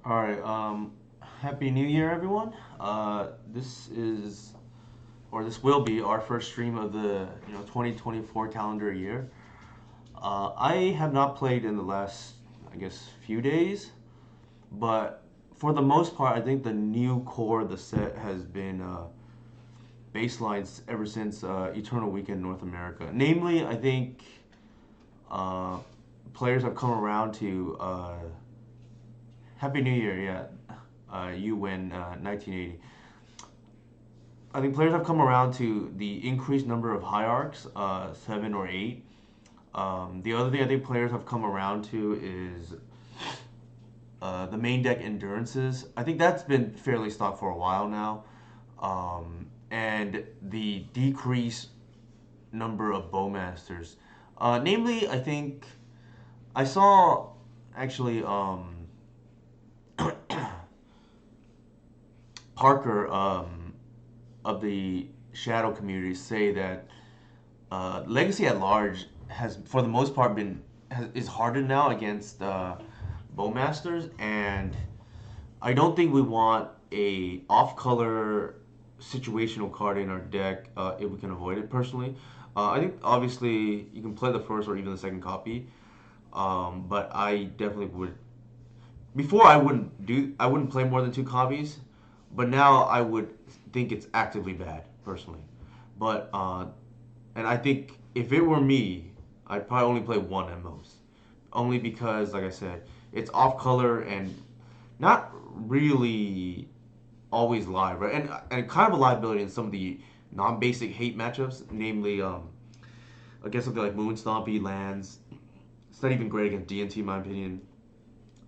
All right. Happy New Year, everyone. This will be our first stream of the 2024 calendar year. I have not played in the last, I guess, few days, but for the most part, I think the new core of the set has been baselines ever since Eternal Weekend North America. Namely, I think uh, players have come around to Happy New Year. Yeah, you win 1980. I think players have come around to the increased number of hierarchs, seven or eight. The other thing I think players have come around to is the main deck endurances. I think that's been fairly stock for a while now, and the decreased number of bowmasters. Namely, I think I saw actually Parker of the Shadow community say that Legacy at large has, for the most part, is hardened now against bowmasters, and I don't think we want a off-color situational card in our deck if we can avoid it. Personally, I think obviously you can play the first or even the second copy, but I definitely would. Before I wouldn't play more than two copies, but now I would think it's actively bad personally. But and I think if it were me, I'd probably only play one at most. Only because, like I said, it's off color and not really always live, right? And kind of a liability in some of the non-basic hate matchups, namely against something like Moon Stompy lands. It's not even great against DNT, in my opinion.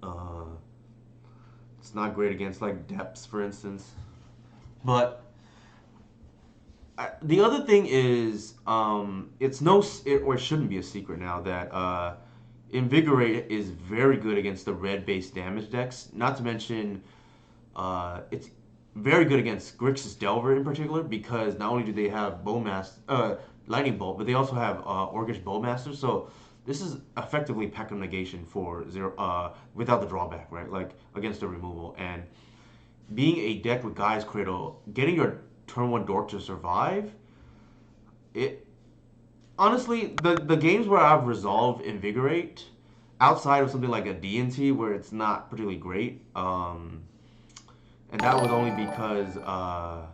Uh, it's not great against like Depths, for instance. But the other thing is, it's or it shouldn't be a secret now that Invigorate is very good against the red-based damage decks. Not to mention, it's very good against Grixis Delver in particular because not only do they have Lightning Bolt, but they also have Orcish Bowmaster. So this is effectively Peckham negation for zero without the drawback, right? Like against the removal and being a deck with Gaia's Cradle, getting your turn one dork to survive, it honestly the games where I've resolved Invigorate outside of something like a D&T where it's not particularly great, and that was only because I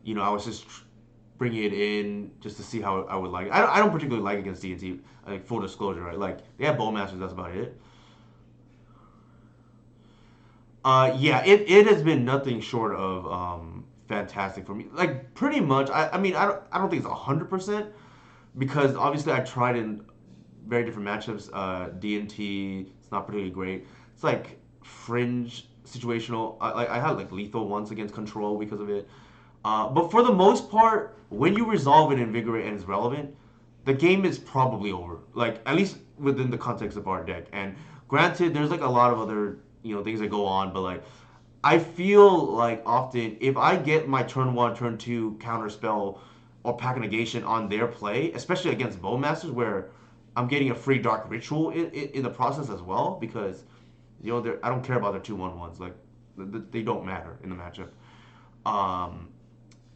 was just bringing it in just to see how I would like it. I don't particularly like against D&T. Like full disclosure, right? Like they have Bowmasters, that's about it. Yeah, it has been nothing short of fantastic for me. Like pretty much, I mean, I don't think it's 100% because obviously I tried in very different matchups. DNT, it's not particularly great. It's like fringe situational. Like I had like lethal once against Control because of it. But for the most part, when you resolve and invigorate and it's relevant, the game is probably over. Like at least within the context of our deck. And granted, there's like a lot of other things that go on, but like I feel like often if I get my turn one, turn two counter spell or pack a negation on their play, especially against Bowmasters, where I'm getting a free Dark Ritual in the process as well, because I don't care about their 2/1/1s. Like they don't matter in the matchup. Um,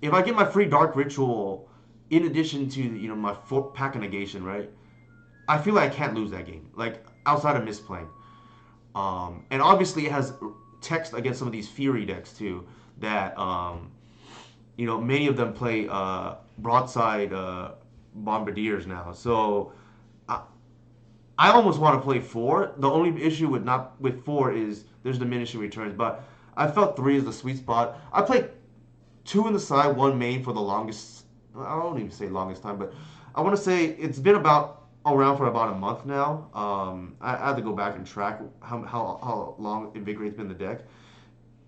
if I get my free Dark Ritual in addition to my four pack of negation, right? I feel like I can't lose that game. Like outside of misplaying. And obviously it has text against some of these Fury decks too. That many of them play broadside bombardiers now. So I, I almost want to play four. The only issue with four is there's diminishing returns. But I felt three is the sweet spot. I played two in the side, one main for the longest. I don't even say longest time, but I want to say it's been about around for about a month now. I had to go back and track how long Invigorate's been in the deck.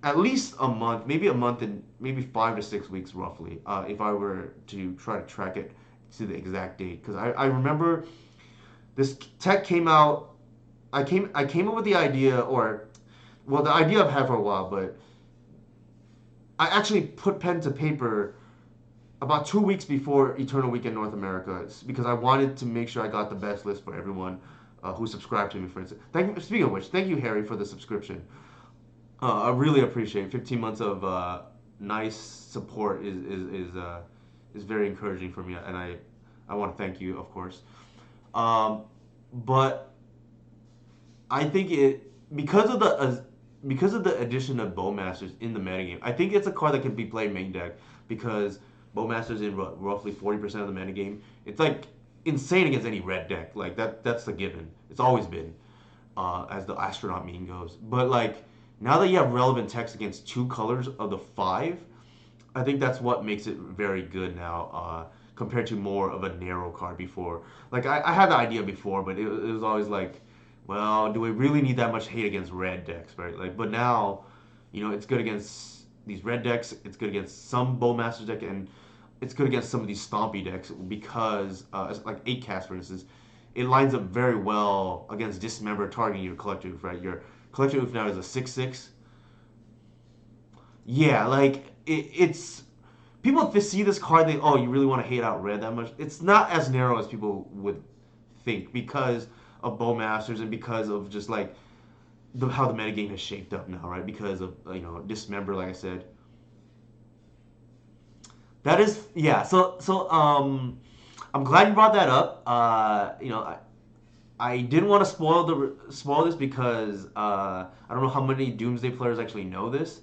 At least a month, maybe a month and maybe 5 to 6 weeks roughly. If I were to try to track it to the exact date, because I remember this tech came out. I came up with the idea, or well, the idea I've had for a while, but I actually put pen to paper about 2 weeks before Eternal Weekend North America because I wanted to make sure I got the best list for everyone who subscribed to me. For instance, speaking of which, thank you Harry for the subscription. I really appreciate 15 months of nice support is very encouraging for me, and I want to thank you, of course. Um, but I think it because of the addition of Bowmasters in the metagame. I think it's a card that can be played main deck because Bowmasters in roughly 40% of the metagame. It's like insane against any red deck. Like that's the given. It's always been as the astronaut meme goes. But like now that you have relevant text against two colors of the five, I think that's what makes it very good now, compared to more of a narrow card before. Like I had the idea before, but it was always like, well, do we really need that much hate against red decks, right? Like, but now, it's good against these red decks. It's good against some Bowmaster deck, and it's good against some of these stompy decks because, like 8 cast for instance, it lines up very well against Dismember targeting your Collective, right? Your Collective now is a 6/6. Yeah, like it's people see this card, they oh, you really want to hate out red that much. It's not as narrow as people would think because of Bowmasters and because of just like how the metagame has shaped up now, right? Because of Dismember, like I said. That is yeah. I'm glad you brought that up. I didn't want to spoil this because I don't know how many Doomsday players actually know this.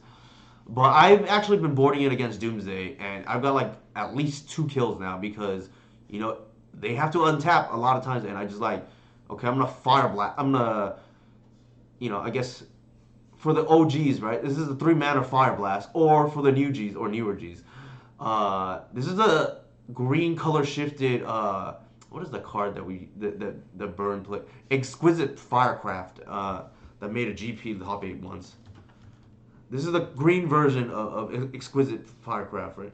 But I've actually been boarding it against Doomsday, and I've got like at least 2 kills now because you know they have to untap a lot of times, and I just like, okay, I'm gonna fire blast. I'm gonna, I guess for the OGs, right? This is a 3 mana fire blast, or for the new Gs or newer Gs, this is a green color shifted. What is the card that the burn play? Exquisite Firecraft. That made a GP the top 8 once. This is the green version of Exquisite Firecraft, right?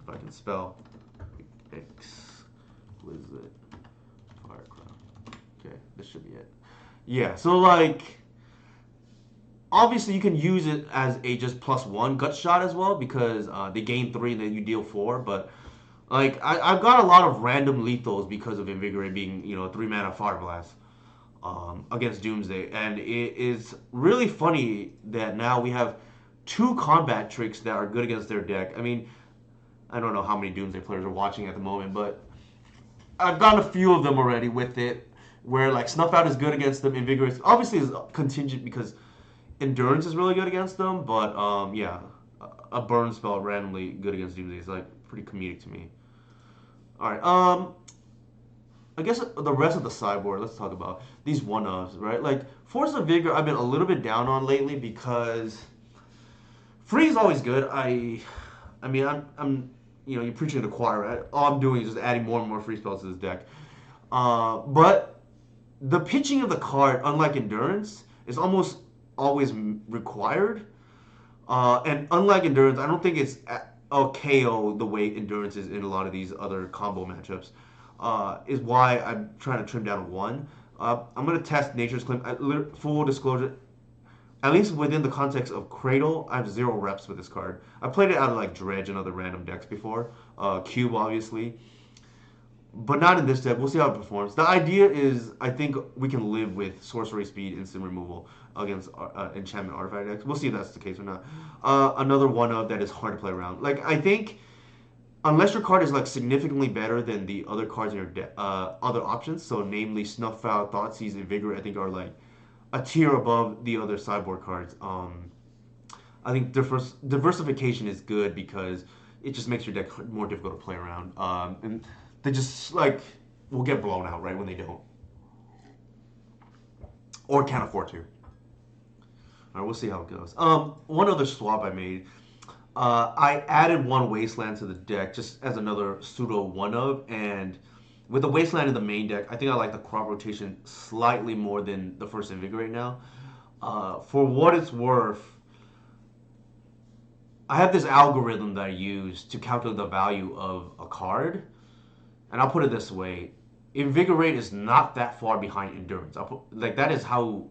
If I can spell Exquisite Firecraft. Okay, this should be it. Yeah, so like, obviously you can use it as a just +1 gut shot as well because they gain 3 and then you deal 4. But like, I've got a lot of random lethals because of Invigorate being 3 mana Fire Blast. Against Doomsday, and it is really funny that now we have 2 combat tricks that are good against their deck. I mean, I don't know how many Doomsday players are watching at the moment, but I've gotten a few of them already with it, where like Snuff Out is good against them, Invigorate obviously is contingent because Endurance is really good against them, but yeah, a burn spell randomly good against Doomsday is like pretty comedic to me. All right, I guess the rest of the sideboard, let's talk about these one-offs, right? Like Force of Vigor, I've been a little bit down on lately because free is always good. I mean, I'm you're preaching to the choir, right? All I'm doing is just adding more and more free spells to this deck. But the pitching of the card, unlike Endurance, is almost always required. And unlike Endurance, I don't think it's a KO the way Endurance is in a lot of these other combo matchups. Is why I'm trying to trim down 1. I'm gonna test Nature's Claim. Full disclosure, at least within the context of Cradle, I have 0 reps with this card. I played it out of like Dredge and other random decks before. Cube, obviously, but not in this deck. We'll see how it performs. The idea is, I think we can live with sorcery speed, instant removal against enchantment artifact decks. We'll see if that's the case or not. Another one of that is hard to play around. Like I think unless your card is like significantly better than the other cards in your other options, so namely Snuff Out, Thoughtseize, and Vigor, I think are like a tier above the other sideboard cards. I think diversification is good because it just makes your deck more difficult to play around, and they just like will get blown out right when they don't or can't afford to. All right, we'll see how it goes. One other swap I made. I added 1 Wasteland to the deck just as another pseudo one of, and with the Wasteland in the main deck, I think I like the crop rotation slightly more than the first Invigorate now. For what it's worth, I have this algorithm that I use to calculate the value of a card, and I'll put it this way: Invigorate is not that far behind Endurance. Like that is how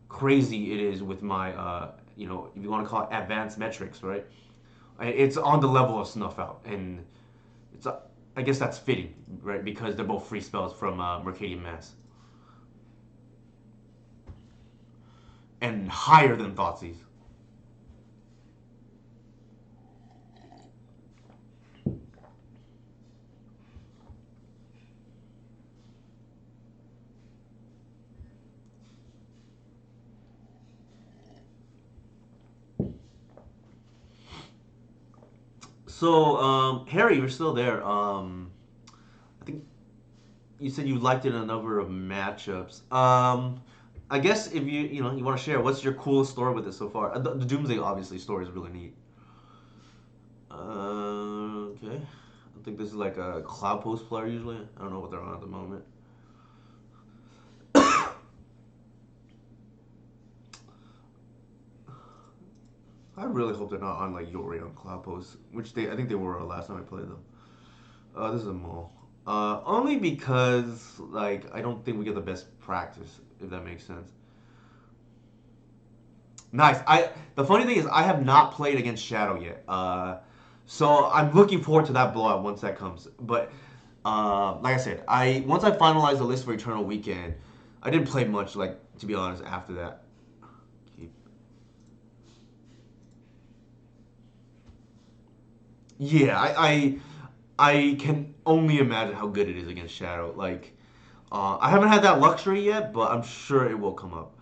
crazy it is with my, if you want to call it advanced metrics, right? It's on the level of Snuff Out, and it's I guess that's fitting, right? Because they're both free spells from Mercadian Mass. and higher than Thoughtseize. So, Harry, you're still there. I think you said you liked it in a number of matchups. I guess if you want to share, what's your coolest story with it so far? The Doomsday obviously story is really neat. Okay. I think this is like a Cloud Post player usually. I don't know what they're on at the moment. I really hope they're not on like Yori on Cloud Post, which I think they were last time I played them. This is a mall. Only because like I don't think we get the best practice, if that makes sense. Nice. The funny thing is I have not played against Shadow yet. So I'm looking forward to that blowout once that comes. But like I said, I once I finalized the list for Eternal Weekend, I didn't play much. Like to be honest, after that. Yeah, I can only imagine how good it is against Shadow. Like, I haven't had that luxury yet, but I'm sure it will come up.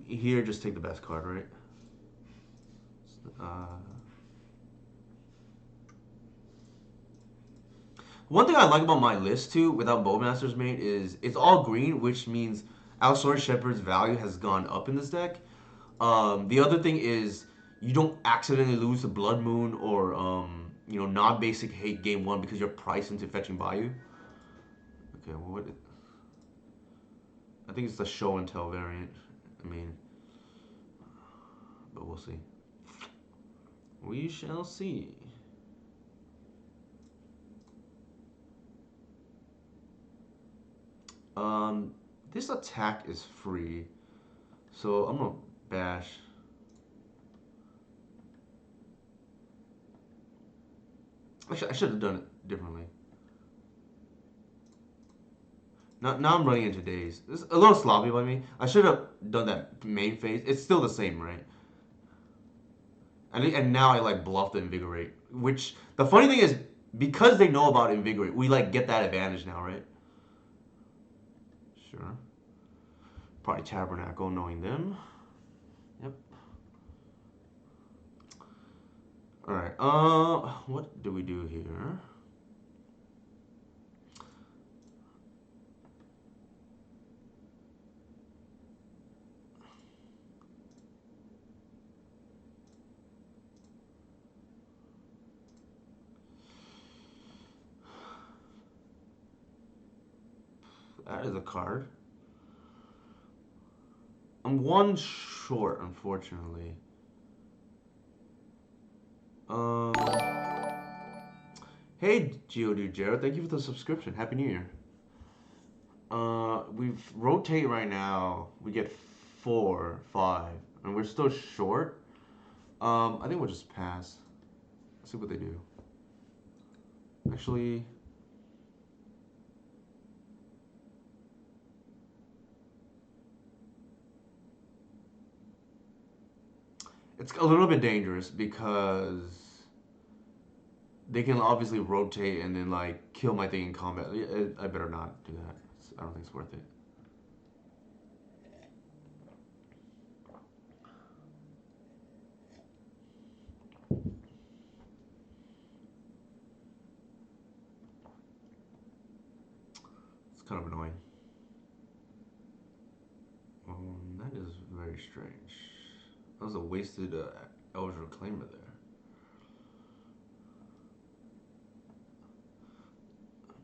Here, just take the best card, right? Uh, One thing I like about my list too, without Bowmaster's Mate, is it's all green, which means Allosaurus Shepherd's value has gone up in this deck. The other thing is you don't accidentally lose to Blood Moon or non-basic hate game one because you're priced into fetching Bayou. Okay, well, I think it's the show and tell variant. I mean, but we'll see. We shall see. Um, this attack is free, so I'm gonna bash. I should have done it differently. Now I'm running into days. It's a little sloppy by me. I should have done that main phase. It's still the same, right? And now I like bluff the invigorate. Which the funny thing is, because they know about invigorate, we like get that advantage now, right? Sure. Probably Tabernacle, knowing them. Yep. All right. What do we do here? That is a card. I'm one short, unfortunately. Um. Hey, Geodude Jared, thank you for the subscription. Happy New Year. We've rotate right now. We get 4, 5, and we're still short. I think we'll just pass. Let's see what they do. Actually, it's a little bit dangerous because they can obviously rotate and then like kill my thing in combat. I better not do that. I don't think it's worth it. It's kind of annoying. That is very strange. That was a wasted Elder Reclaimer there.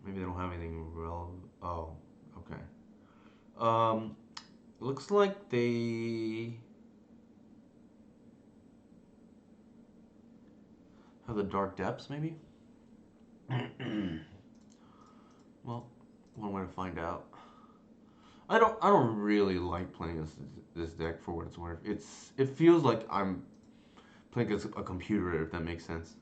Maybe they don't have anything relevant. Oh, okay. Um, Looks like they have the Dark Depths, maybe? Well, one way to find out. I don't really like playing this deck for what it's worth. It feels like I'm playing against a computer, if that makes sense.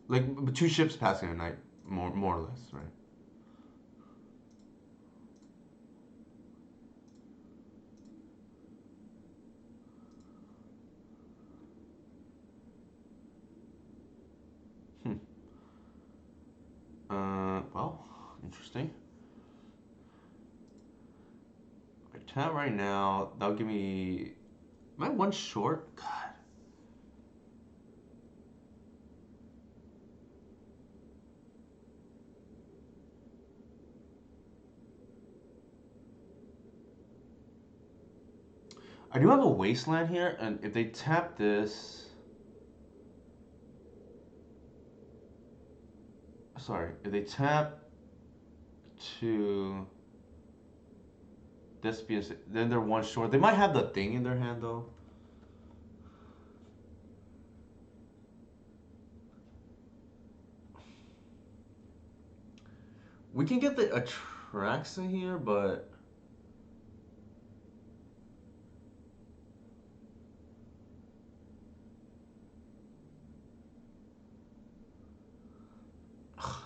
Like two ships passing a night, more or less, right? Interesting. I tap right now. That'll give me. Am I one short? God. I do have a wasteland here, and if they tap this. Sorry, if they tap to this being. Then they're one short. They might have the thing in their hand, though. We can get the Atraxa here, but.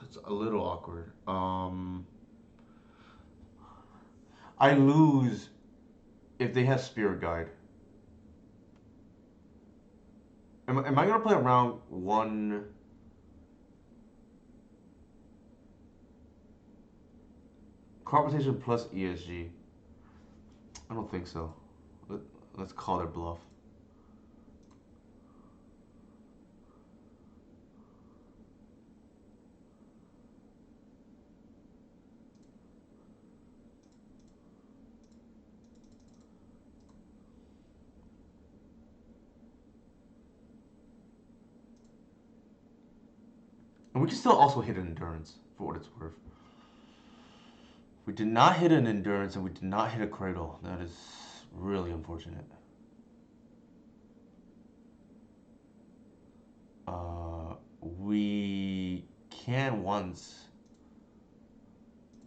It's a little awkward. I lose if they have Spirit Guide. Am I gonna play around one competition plus ESG? I don't think so. Let, let's call their bluff. And we can still also hit an endurance for what it's worth. We did not hit an endurance and we did not hit a cradle. That is really unfortunate. We can once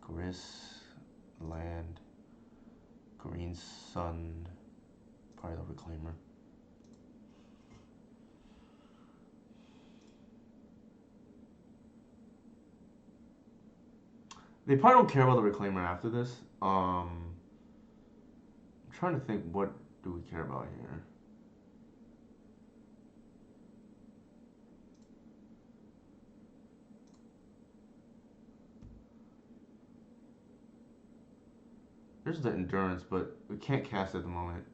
Gris, land, green sun, probably the reclaimer. They probably don't care about the reclaimer after this. I'm trying to think, what do we care about here? There's the endurance, but we can't cast it at the moment.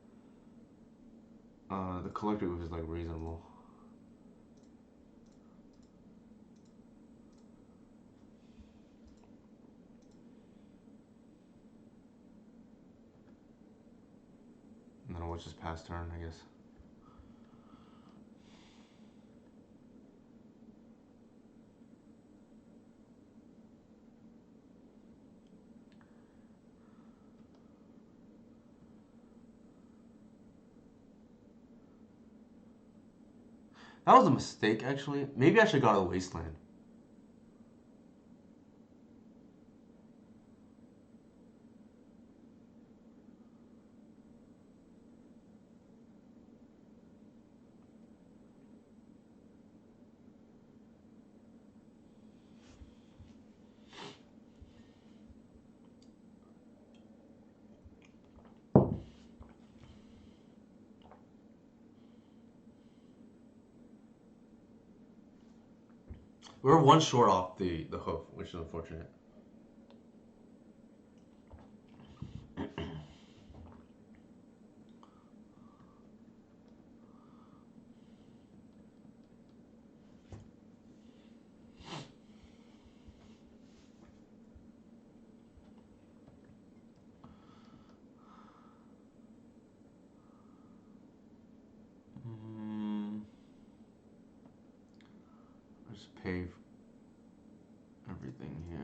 The collective is like reasonable. And then we'll just pass turn, I guess. That was a mistake, actually. Maybe I should have got a wasteland. We were one short off the hoof, which is unfortunate. Let's pay everything here.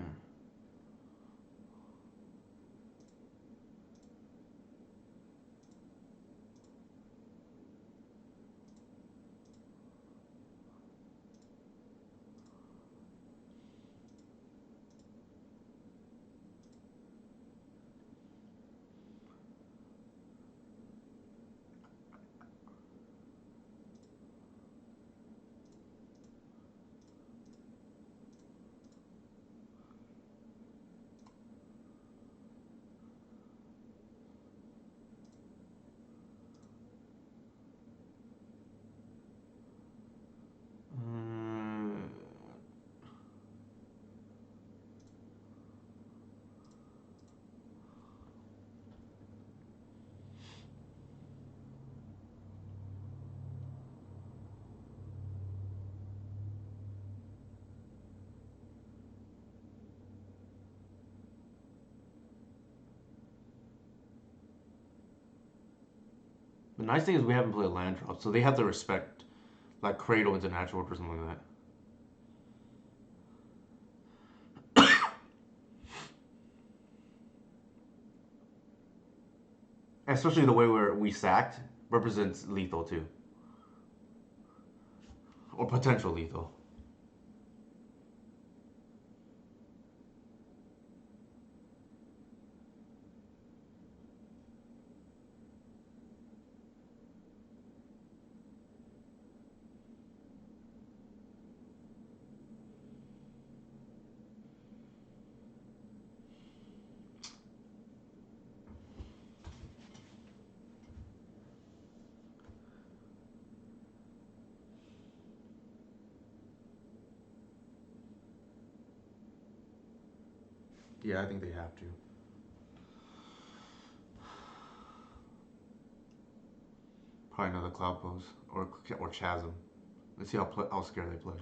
The nice thing is we haven't played land drop, so they have to respect like Cradle into natural or something like that. Especially the way where we sacked represents lethal too, or potential lethal. Yeah, I think they have to. Probably another cloud pose or chasm. Let's see how scared they play.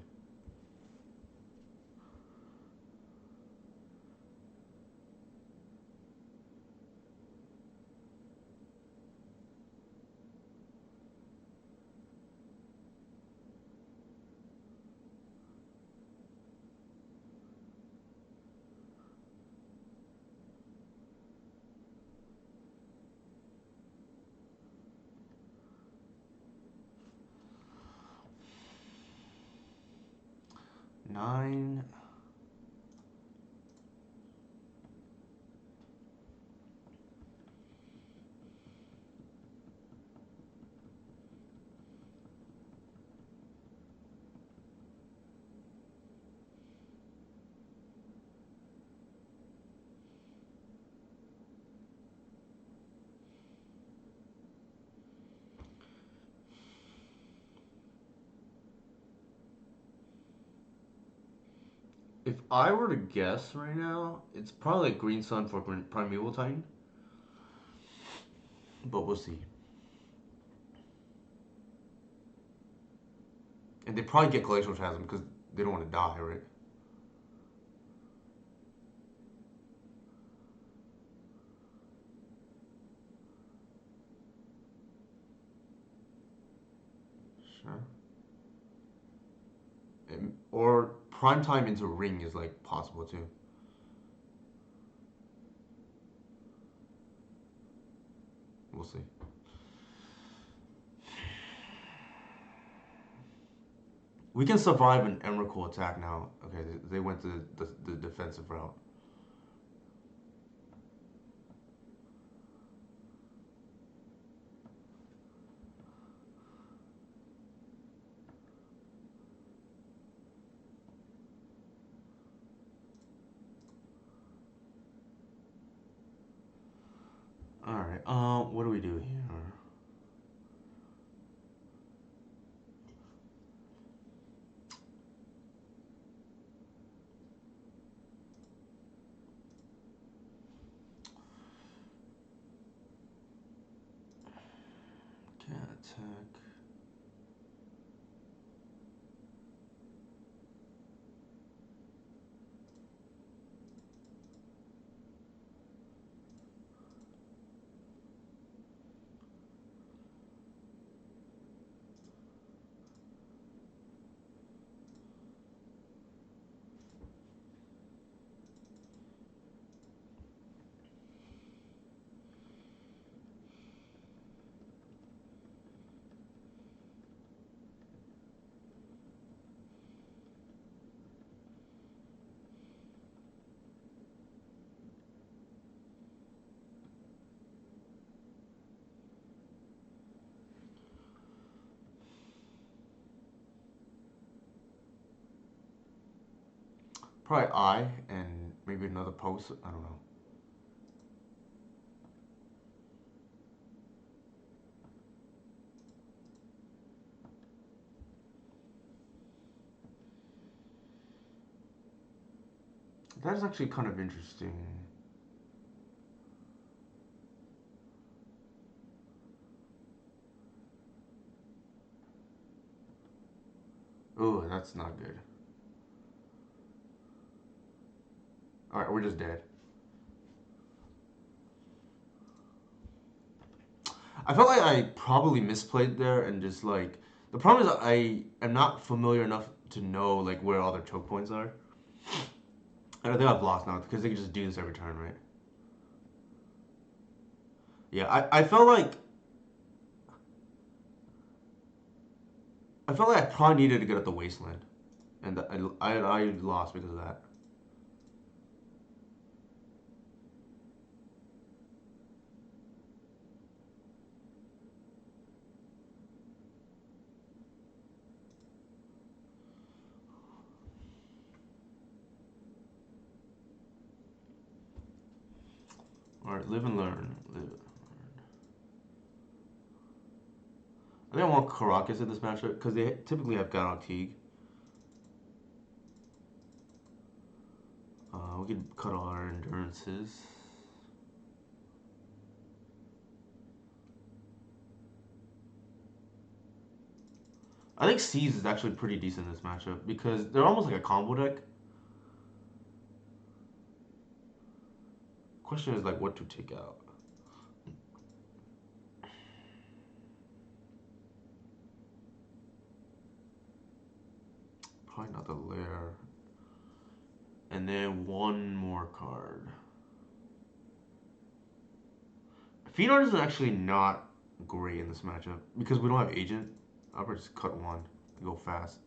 9. If I were to guess right now, it's probably like Green Sun for Primeval Titan, but we'll see. And they probably get Glacial Chasm because they don't want to die, right? Sure. Or Prime Time into Ring is like possible too. We'll see. We can survive an Emrakul attack now. Okay, they went the defensive route. All right. What do we do here? Can't attack. Probably I and maybe another post. I don't know. That's actually kind of interesting. Oh, that's not good. All right, we're just dead. I felt like I probably misplayed there and just like the problem is I am not familiar enough to know like where all their choke points are. And I think I've lost now because they can just do this every turn, right? Yeah, I felt like I probably needed to get at the wasteland, and I lost because of that. All right, live and learn. I think I want Caracas in this matchup because they typically have Garok Teague. We could cut all our endurances. I think Seize is actually pretty decent in this matchup because they're almost like a combo deck. Question is like what to take out. Probably not the lair. And then one more card. Phenar is actually not great in this matchup because we don't have agent. I'll probably just cut one and go fast.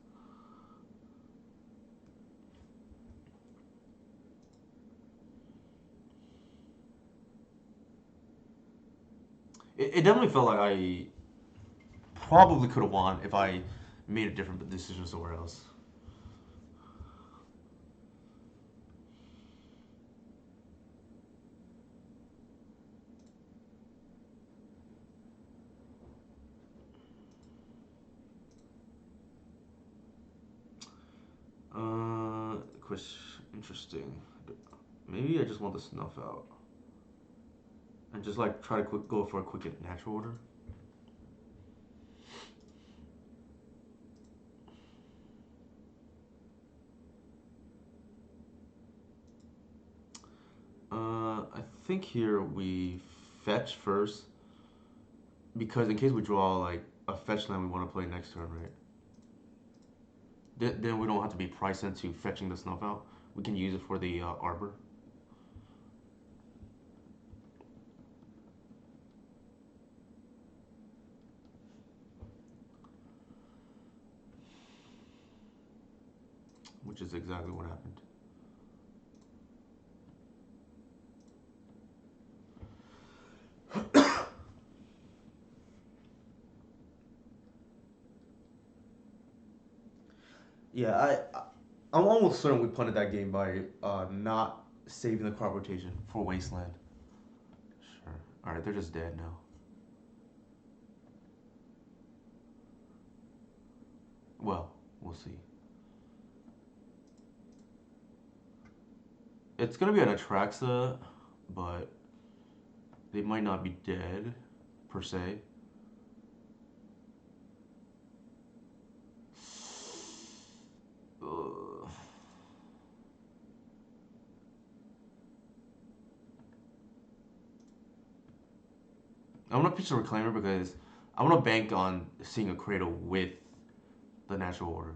It definitely felt like I probably could have won if I made a different decision somewhere else. Question interesting. Maybe I just want the snuff out and just like try to go for a quick natural order. I think here we fetch first because in case we draw like a fetch land we want to play next turn, right? Then we don't have to be priced into fetching the snuff out. We can use it for the arbor. Which is exactly what happened. Yeah, I'm almost certain we punted that game by not saving the crop rotation for Wasteland. Sure. All right, they're just dead now. Well, we'll see. It's gonna be an Atraxa, but they might not be dead per se. Ugh. I'm gonna pitch a Reclaimer because I want to bank on seeing a Cradle with the natural order,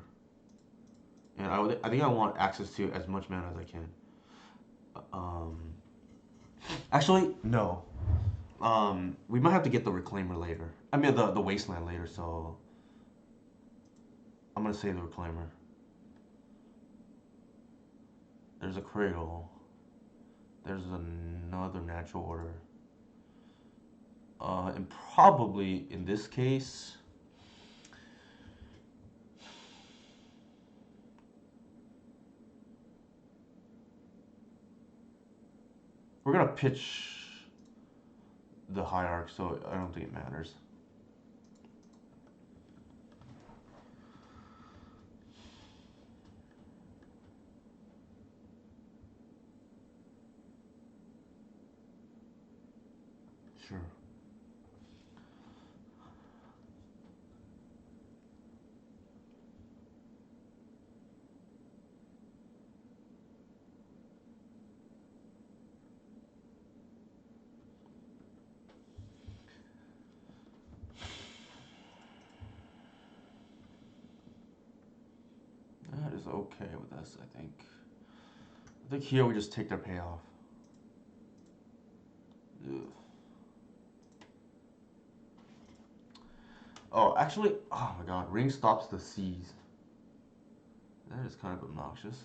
and I think I want access to as much mana as I can. Um, Actually, no. We might have to get the Reclaimer later. I mean, the Wasteland later. So I'm gonna say the Reclaimer. There's a Cradle. There's another natural order. And probably in this case, we're gonna pitch the Hierarch, so I don't think it matters. Sure. is okay with this, I think. I think here we just take their payoff. Ugh. Oh, actually, oh my god, ring stops the C's. That is kind of obnoxious.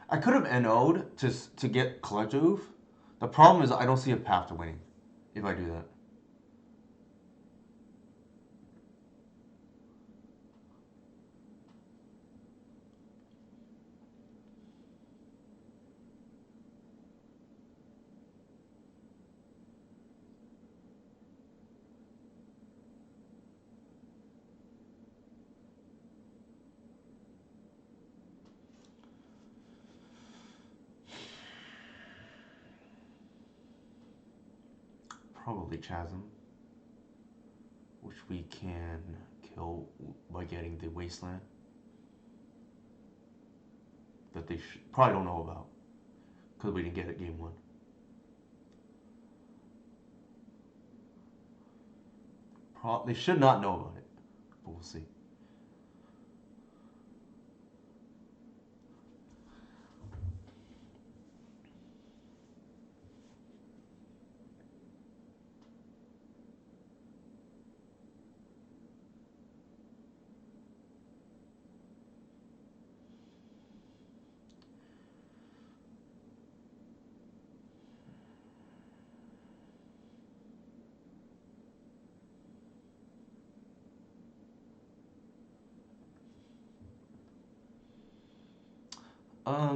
I could have NO'd to get collector oof. The problem is I don't see a path to winning if I do that. Probably Chasm, which we can kill by getting the Wasteland that they probably don't know about because we didn't get it game one. They should not know about it, but we'll see.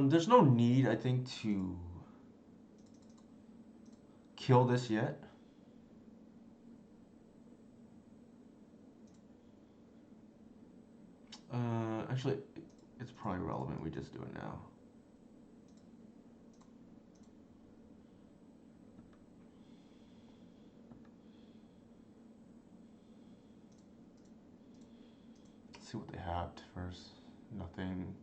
There's no need, I think, to kill this yet. Actually, it's probably relevant. We just do it now. Let's see what they have first. Nothing.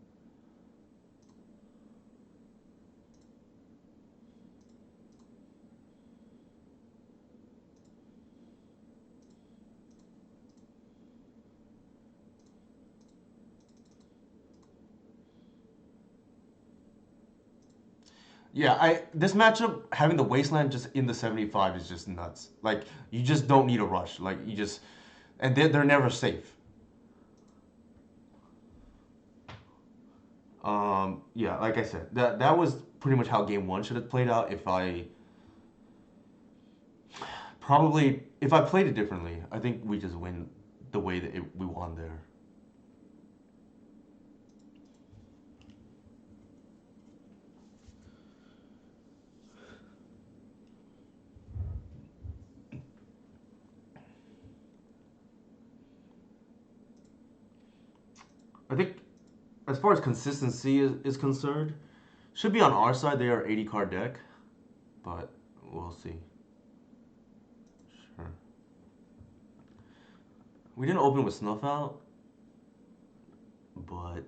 Yeah, I this matchup having the Wasteland just in the 75 is just nuts. Like you just don't need a rush. Like you just and they're never safe. Yeah, like I said, that was pretty much how game one should have played out if I probably if I played it differently. I think we just win the way that we won there. I think as far as consistency is concerned, should be on our side. They are 80 card deck, but we'll see. Sure. We didn't open with Snuff out, but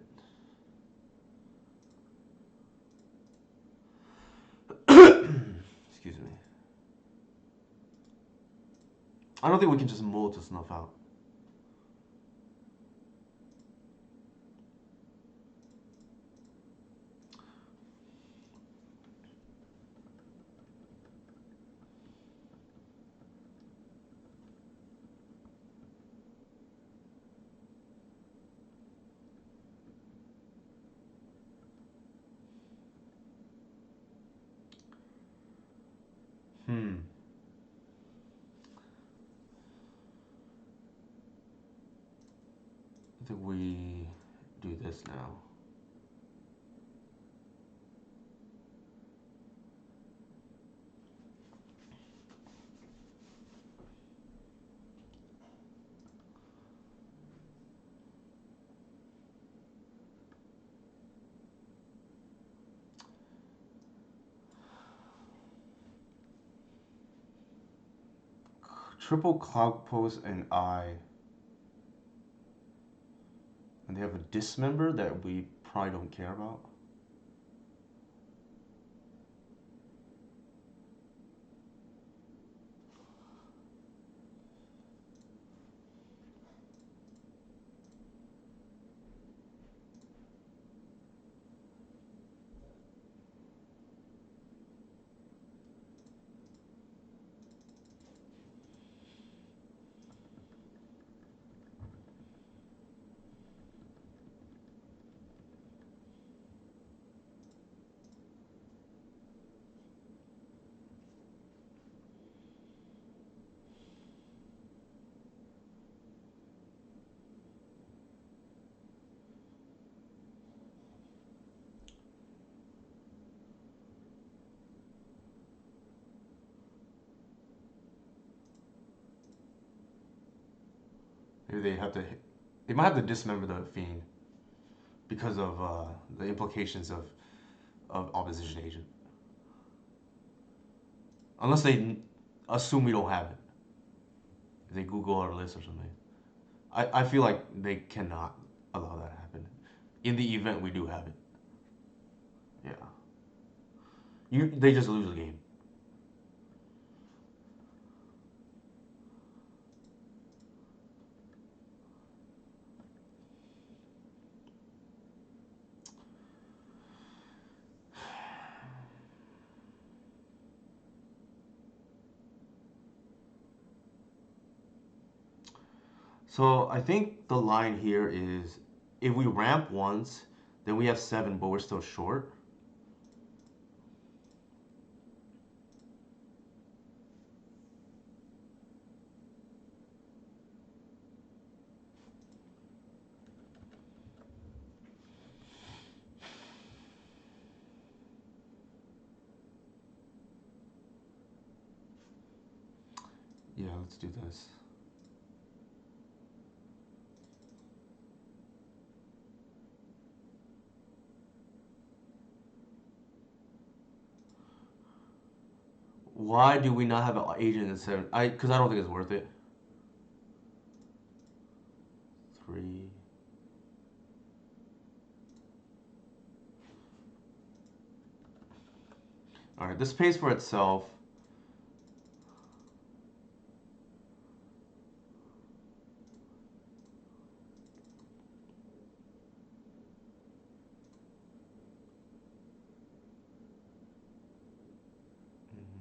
excuse me. I don't think we can just mold to Snuff out. Hmm. I think we do this now. triple Cloud Post and I. And they have a dismember that we probably don't care about. Maybe they have to. They might have to dismember the fiend because of the implications of opposition agent. Unless they assume we don't have it. If they Google our list or something. I feel like they cannot allow that to happen. In the event we do have it. Yeah. They just lose the game. So I think the line here is if we ramp once, then we have 7, but we're still short. Yeah, let's do this. Why do we not have an agent in 7? Because I don't think it's worth it. 3. All right, this pays for itself.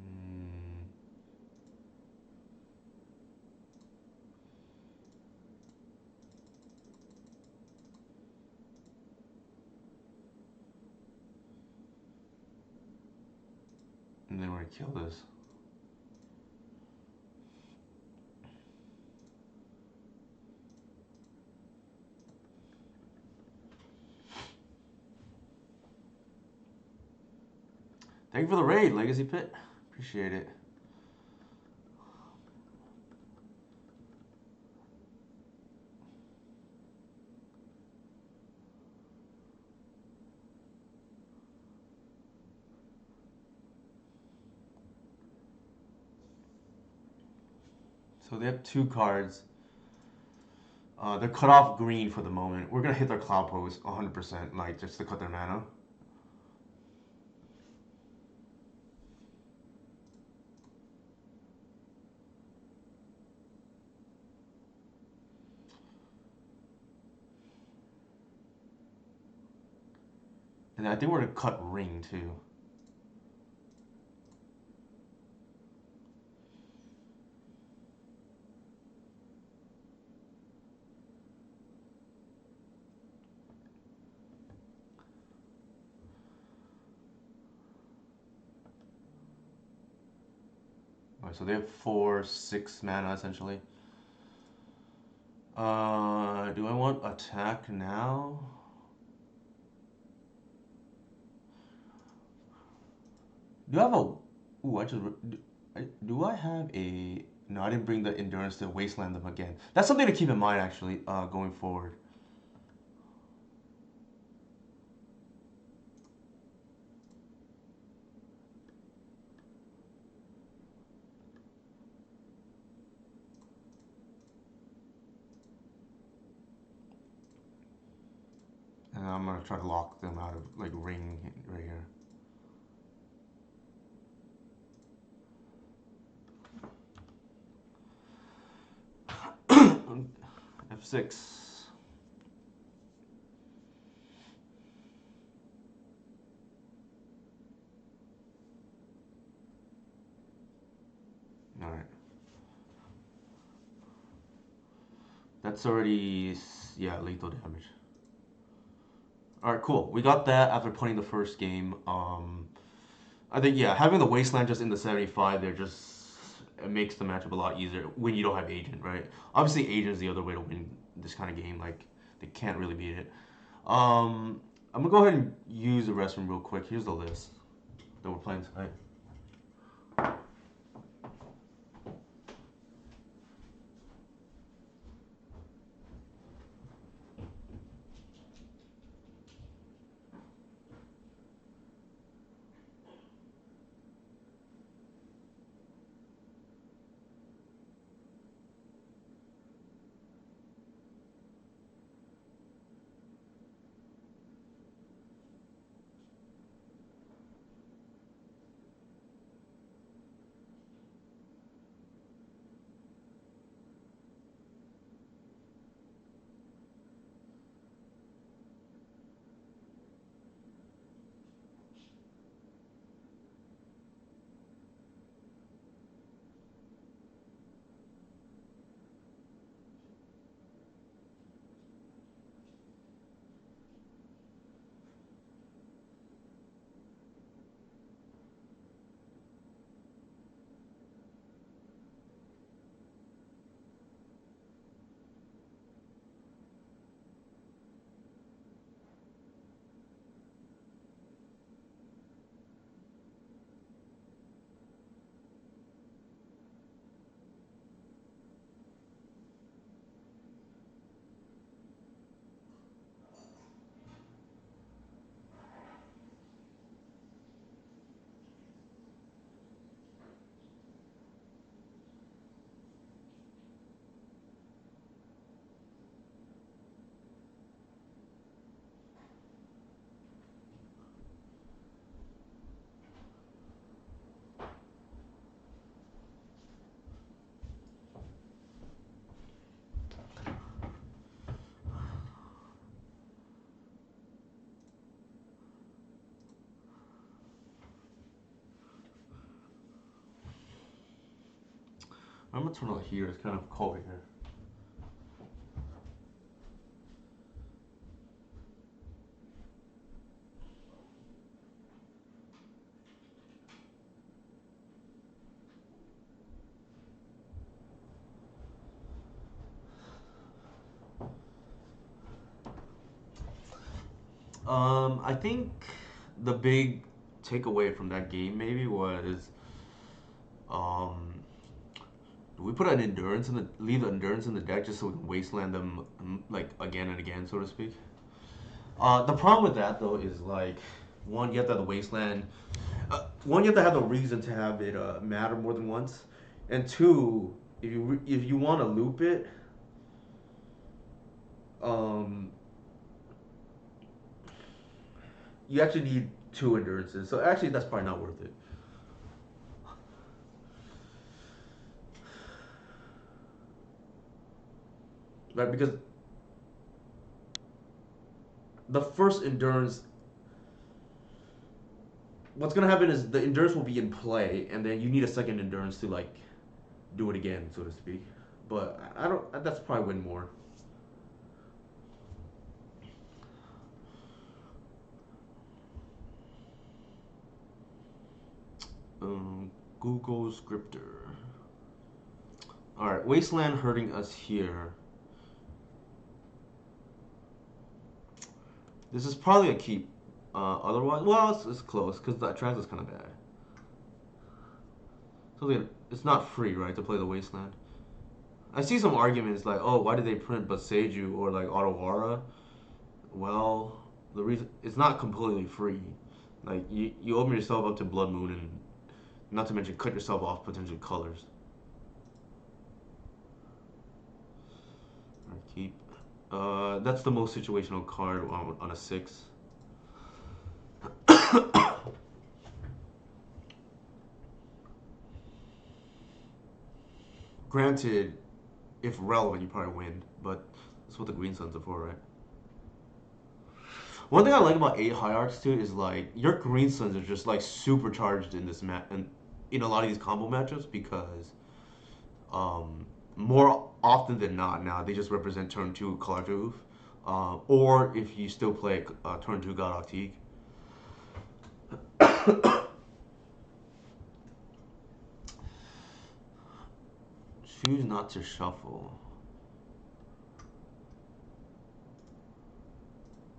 Mm, and then we're gonna kill this. Thank you for the raid, Legacy Pit. Appreciate it. So they have 2 cards. They're cut off green for the moment. We're gonna hit their Cloud Post 100%, like just to cut their mana. And I think we're gonna cut Ring too. Alright, so they have 4, 6 mana essentially. Do I want attack now? Do I have a? Ooh, do I have a? No, I didn't bring the endurance to wasteland them again. That's something to keep in mind actually, going forward. want to try to lock them out of like ring right here. F6. All right. That's already, yeah, lethal damage. All right, cool. We got that after playing the first game. I think, yeah, having the Wasteland just in the 75 there just it makes the matchup a lot easier when you don't have Agent, right? Obviously, Agent is the other way to win this kind of game. Like, they can't really beat it. I'm gonna go ahead and use the restroom real quick. Here's the list that we're playing tonight. I'm gonna turn on the heater. It's kind of cold here. I think the big takeaway from that game maybe was, um, we put an endurance in the leave the endurance in the deck just so we can wasteland them like again and again, so to speak. The problem with that though is like, one, you have to have the wasteland. One, you have to have the reason to have it matter more than once, and two, if you want to loop it, um, you actually need two endurances. So actually, that's probably not worth it, right? Because the first endurance, what's gonna happen is the endurance will be in play, and then you need a second endurance to like do it again, so to speak. But I don't. That's probably win more. Google Scripter. All right, Wasteland hurting us here. This is probably a keep. Otherwise, well, it's close because the attract is kind of bad. So it's not free, right, to play the Wasteland. I see some arguments like, oh, why did they print Boseiju or like Otawara? Well, the reason it's not completely free. Like you open yourself up to Blood Moon and not to mention cut yourself off potential colors. All right, keep. That's the most situational card on a 6. Granted, if relevant, you probably win, but that's what the Green Suns are for, right? One thing I like about 8 Hierarchs too is like your Green Suns are just like supercharged in this match and in a lot of these combo matchups because more often than not now they just represent turn two Kalartuf. Or if you still play turn two God Octique. Choose not to shuffle.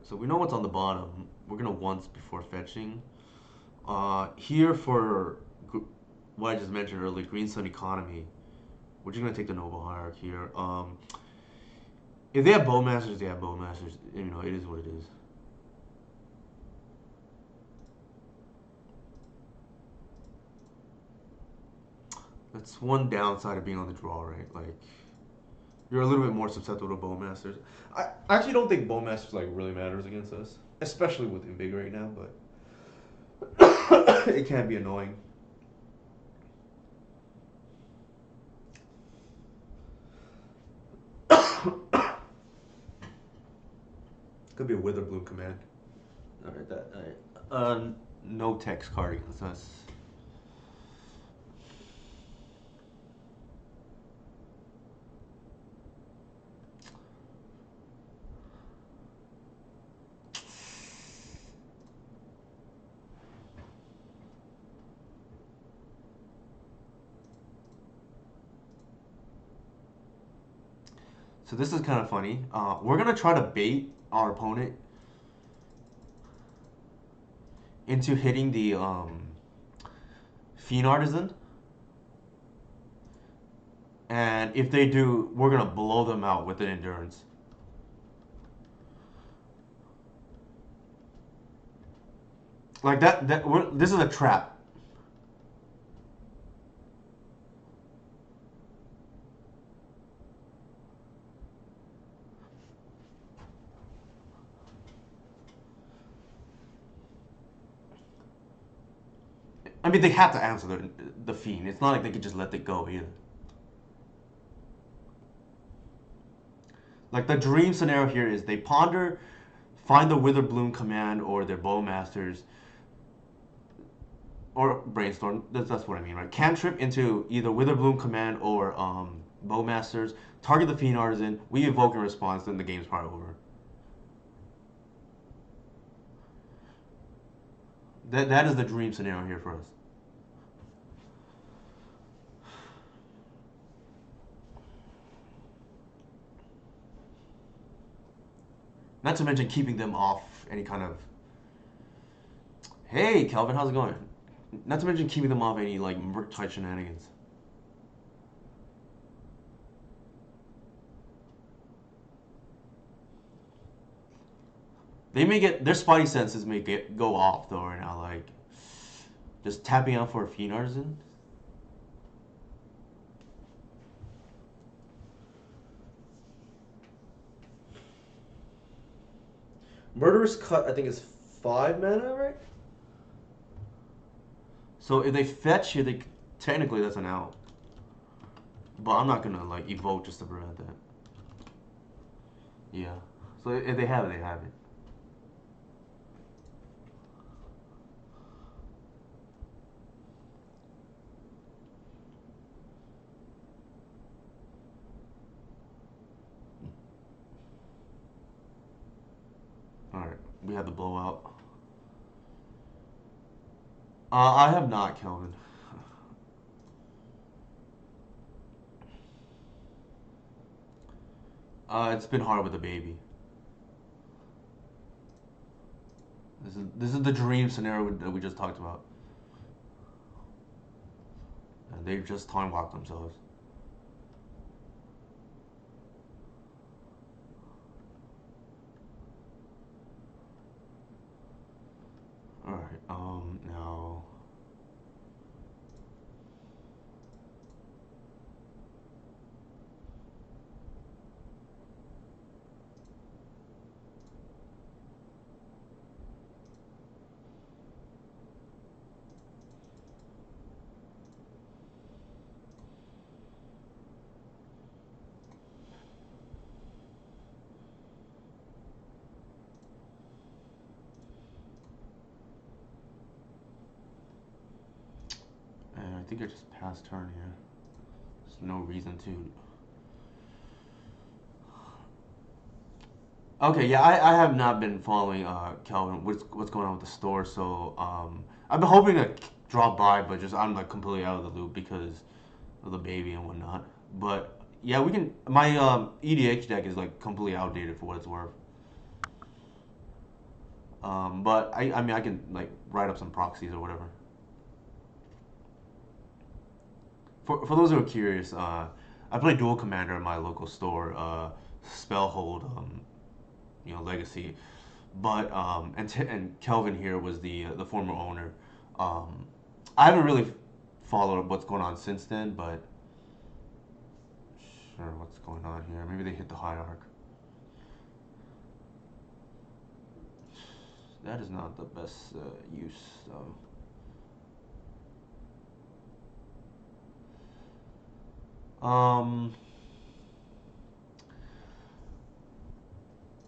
So we know what's on the bottom. We're gonna once before fetching. Here for what I just mentioned earlier, Green Sun Economy. We're just gonna take the Noble Hierarch here. If they have Bowmasters, they have Bowmasters. You know, it is what it is. That's one downside of being on the draw, right? Like, you're a little bit more susceptible to Bowmasters. I actually don't think Bowmasters like really matters against us, especially with Invigorate now, but it can be annoying. Could be a Witherbloom command. All right, that. All right. No text card against us. So this is kind of funny. We're gonna try to bait our opponent into hitting the Fiend Artisan, and if they do, we're gonna blow them out with an Endurance. Like that. This is a trap. I mean, they have to answer the Fiend. It's not like they could just let it go either. Like the dream scenario here is they ponder, find the Witherbloom command or their Bowmasters or Brainstorm. That's what I mean, right? Cantrip into either Witherbloom command or Bowmasters. Target the Fiend Artisan. We evoke in response. Then the game's probably over. That is the dream scenario here for us. Not to mention keeping them off any kind of. Hey, Kelvin, how's it going? Not to mention keeping them off any like Merc type shenanigans. They may get their spidey senses may go off though right now. Like just tapping out for a Fiend Artisan. Murderous Cut, I think, is 5 mana, right? So if they fetch here, they technically that's an out. But I'm not gonna like evoke just to prevent that. Yeah. So if they have it, they have it. All right, we have the blowout. I have not, Kelvin. It's been hard with the baby. This is the dream scenario that we just talked about. And they just time locked themselves. All right. Now. think I just passed turn here. There's no reason to. Okay, yeah, I have not been following Calvin. What's going on with the store? So I've been hoping to drop by, but just I'm like completely out of the loop because of the baby and whatnot. But yeah, we can. My EDH deck is like completely outdated for what it's worth. But I mean I can like write up some proxies or whatever. For those who are curious, I play Dual Commander in my local store, Spellhold, Legacy. But and Kelvin here was the former owner. Um, I haven't really followed up what's going on since then, but sure, what's going on here? Maybe they hit the hierarch. That is not the best use. Um,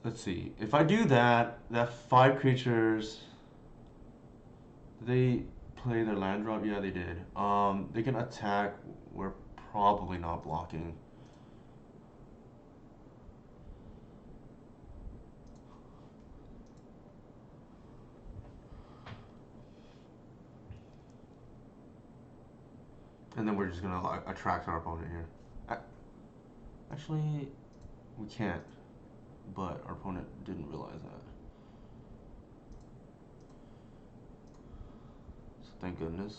let's see. If I do that, that five creatures. Did they play their land drop? Yeah, they did. They can attack. We're probably not blocking. And then we're just gonna like, attract our opponent here. Actually, we can't. But our opponent didn't realize that. So thank goodness.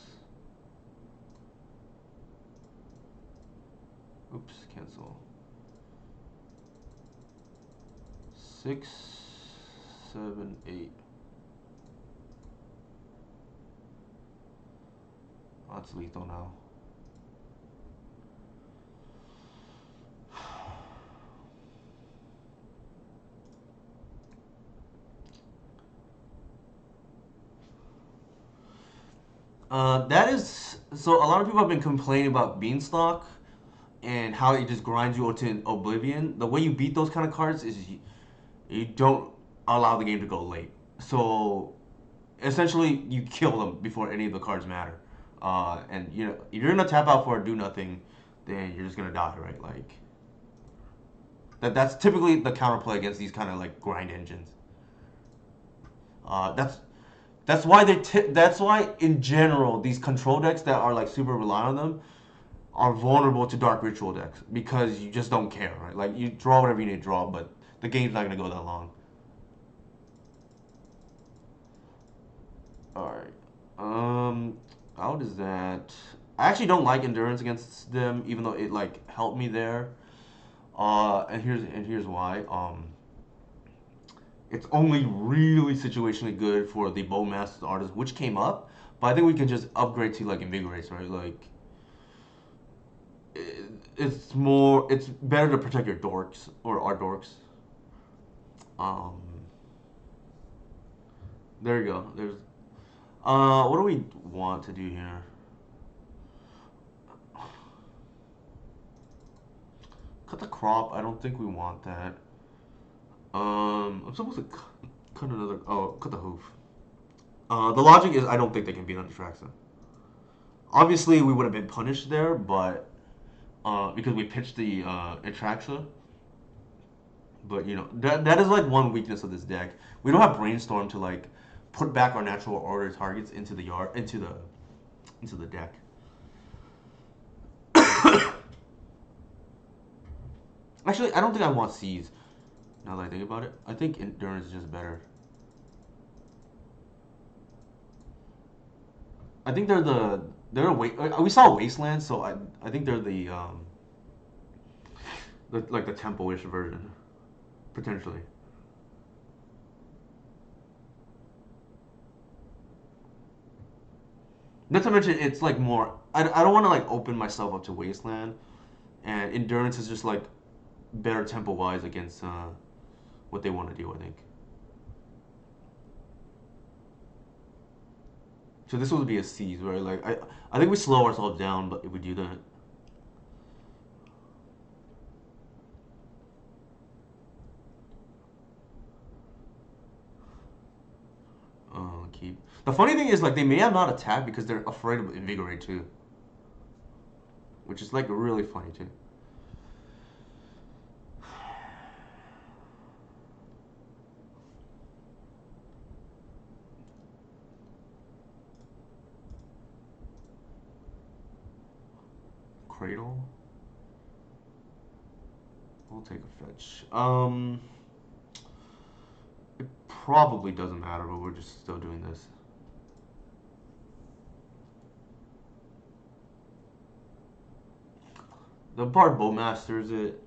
Oops, cancel. 6, 7, 8. Oh, that's lethal now. That is so. A lot of people have been complaining about Beanstalk and how it just grinds you into oblivion. The way you beat those kind of cards is you don't allow the game to go late. So essentially, you kill them before any of the cards matter. And if you're gonna tap out for a do nothing, then you're just gonna die, right? Like that's typically the counterplay against these kind of like grind engines. That's why that's why in general these control decks that are like super reliant on them are vulnerable to dark ritual decks because you just don't care, right? Like you draw whatever you need to draw, but the game's not gonna go that long. All right. How does that? I actually don't like endurance against them, even though it like helped me there. And here's why. It's only really situationally good for the Bowmaster's Artist, which came up, but I think we can just upgrade to like Invigorates, right? Like it's better to protect your dorks or our dorks. Um, there you go. There's what do we want to do here? Cut the crop. I don't think we want that. I'm supposed to cut another. Oh, cut the hoof. The logic is I don't think they can beat on Traxa. Obviously, we would have been punished there, but because we pitched the Atraxa. But that is like one weakness of this deck. We don't have brainstorm to like put back our natural order targets into the yard into the deck. Actually, I don't think I want Seize. Now that I think about it, I think endurance is just better. I think they're we saw Wasteland, so I think they're the like the temple-ish version potentially. Not to mention, it's like more. I don't want to like open myself up to Wasteland, and endurance is just like better tempo wise against what they want to do. I think. So this would be a seize, where like I think we slow ourselves down, but if we do that, keep. The funny thing is like they may have not attacked because they're afraid of invigorate too. which is like really funny too. Cradle. We'll take a fetch. It probably doesn't matter, but we're just still doing this. The Bard Bowmasters it.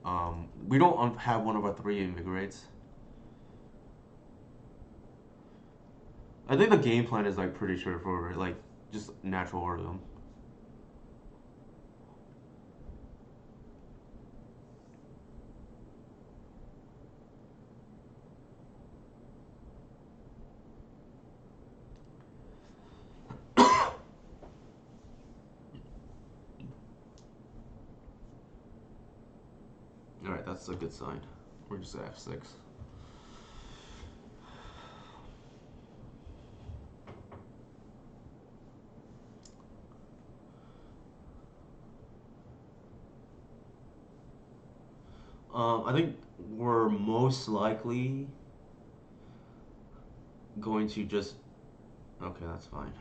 We don't have one of our three invigorates. I think the game plan is like pretty straightforward, like just natural order them. All right, that's a good sign. We're just at F6. I think we're most likely going to just. Okay, that's fine.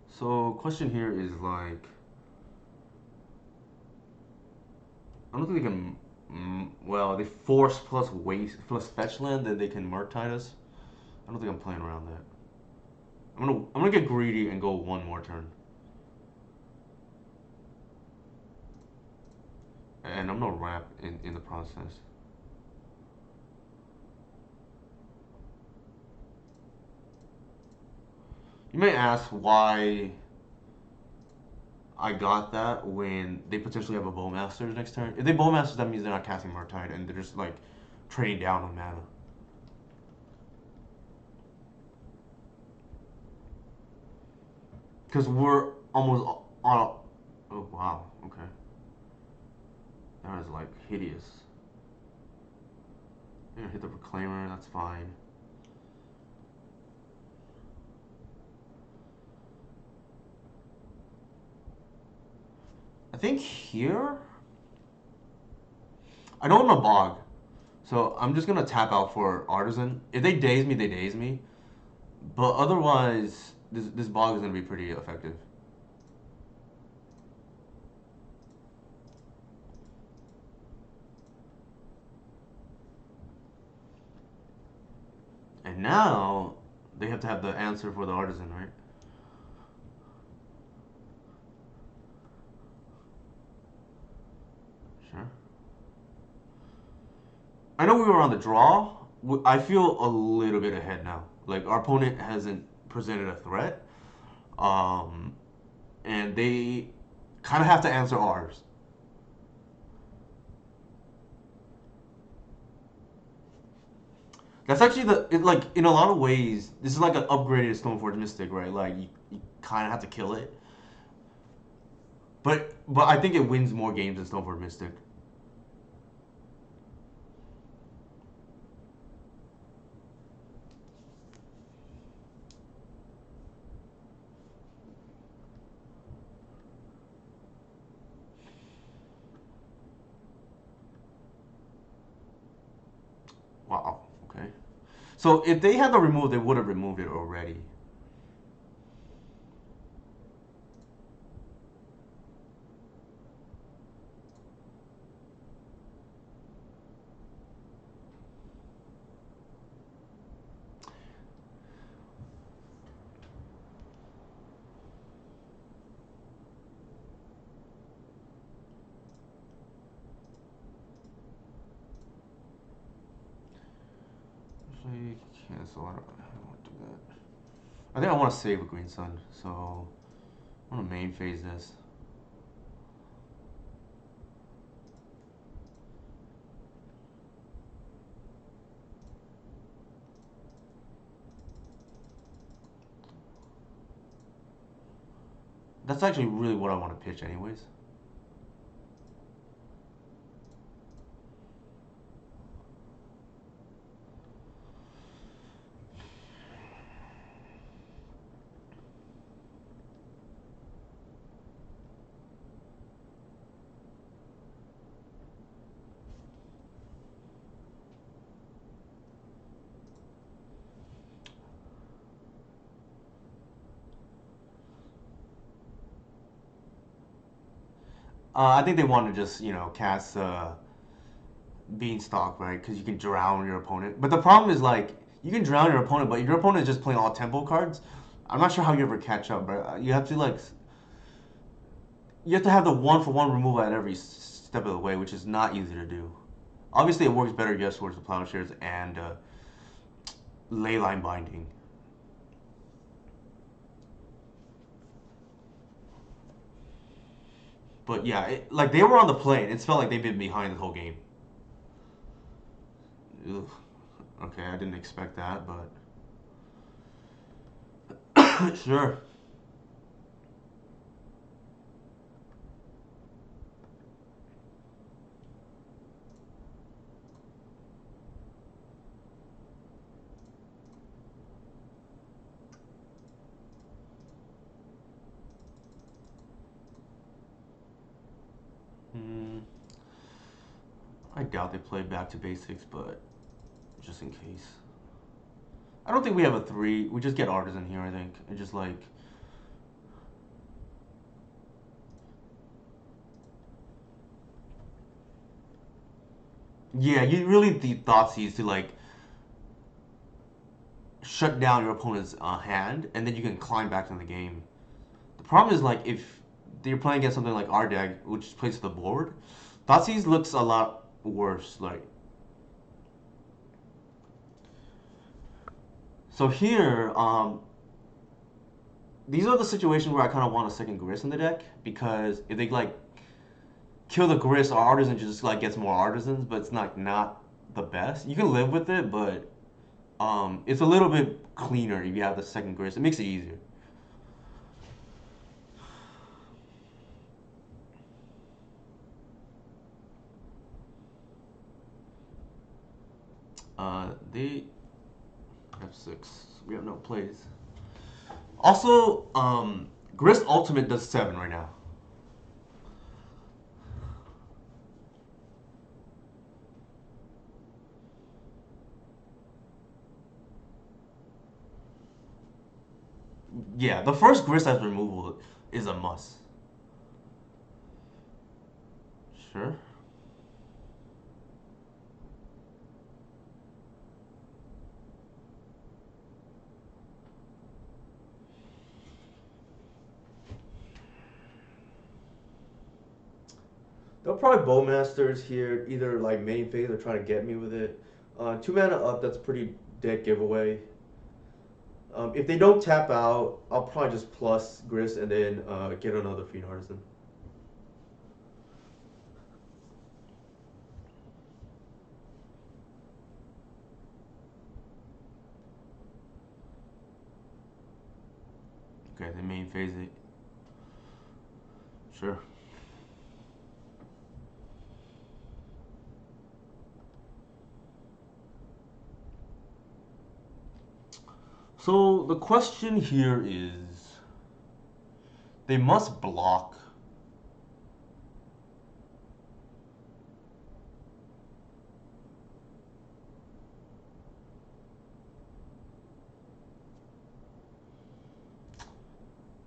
So, question here is like, I don't think they can. Well, they force plus waste plus fetch land, then they can Murktide us. I don't think I'm playing around that. I'm gonna get greedy and go one more turn, and I'm gonna ramp in the process. You may ask why I got that when they potentially have a Bowmasters next turn. If they Bowmasters, that means they're not casting Murktide and they're just like trading down on mana. Because we're almost on. Oh wow, okay. That is like hideous. I'm gonna hit the Reclaimer, that's fine. I think here. I know I'm a bog, so I'm just gonna tap out for Artisan. If they daze me, they daze me. But otherwise, this bog is gonna be pretty effective. And now they have to have the answer for the Artisan, right? Sure. I know we were on the draw. I feel a little bit ahead now. Like our opponent hasn't presented a threat, um, and they kind of have to answer ours. That's actually like in a lot of ways, this is like an upgraded Stoneforge Mystic, right? Like you kind of have to kill it, but I think it wins more games than Stoneforge Mystic. Wow. Okay. So if they had to remove, they would have removed it already. Actually, cancel. I don't want to do that. I think I want to save a Green Sun, so I'm gonna main phase this. That's actually really what I want to pitch, anyways. I think they want to just cast Beanstalk, right? Because you can drown your opponent. But the problem is like you can drown your opponent, but your opponent is just playing all tempo cards. I'm not sure how you ever catch up, but you have to have the one for one removal at every step of the way, which is not easy to do. Obviously, it works better, yes, towards the Plowshares and Leyline Binding. But yeah, like they were on the plane. It felt like they've been behind the whole game. Ugh. Okay, I didn't expect that, but sure. Mm, I doubt they play back to basics, but just in case. I don't think we have a three. We just get Artisan here, I think. And just like. Yeah, you really need Thoughtseize to like shut down your opponent's hand, and then you can climb back into the game. The problem is like if you're playing against something like our deck, which plays to the board, Thoughtseize looks a lot worse. Like so here, these are the situations where I kind of want a second Grist in the deck because if they like kill the Grist, our Artisan just like gets more Artisans, but it's not the best. You can live with it, but it's a little bit cleaner if you have the second Grist. It makes it easier. They have six. We have no plays. Also, Grist Ultimate does 7 right now. Yeah, the first Grist as removal is a must. Sure. They'll probably Bowmasters here, either like main phase or trying to get me with it. 2 mana up, that's pretty dead giveaway. If they don't tap out, I'll probably just plus Grist and then get another Fiend Artisan. Okay, the main phase it. Sure. So the question here is they must block.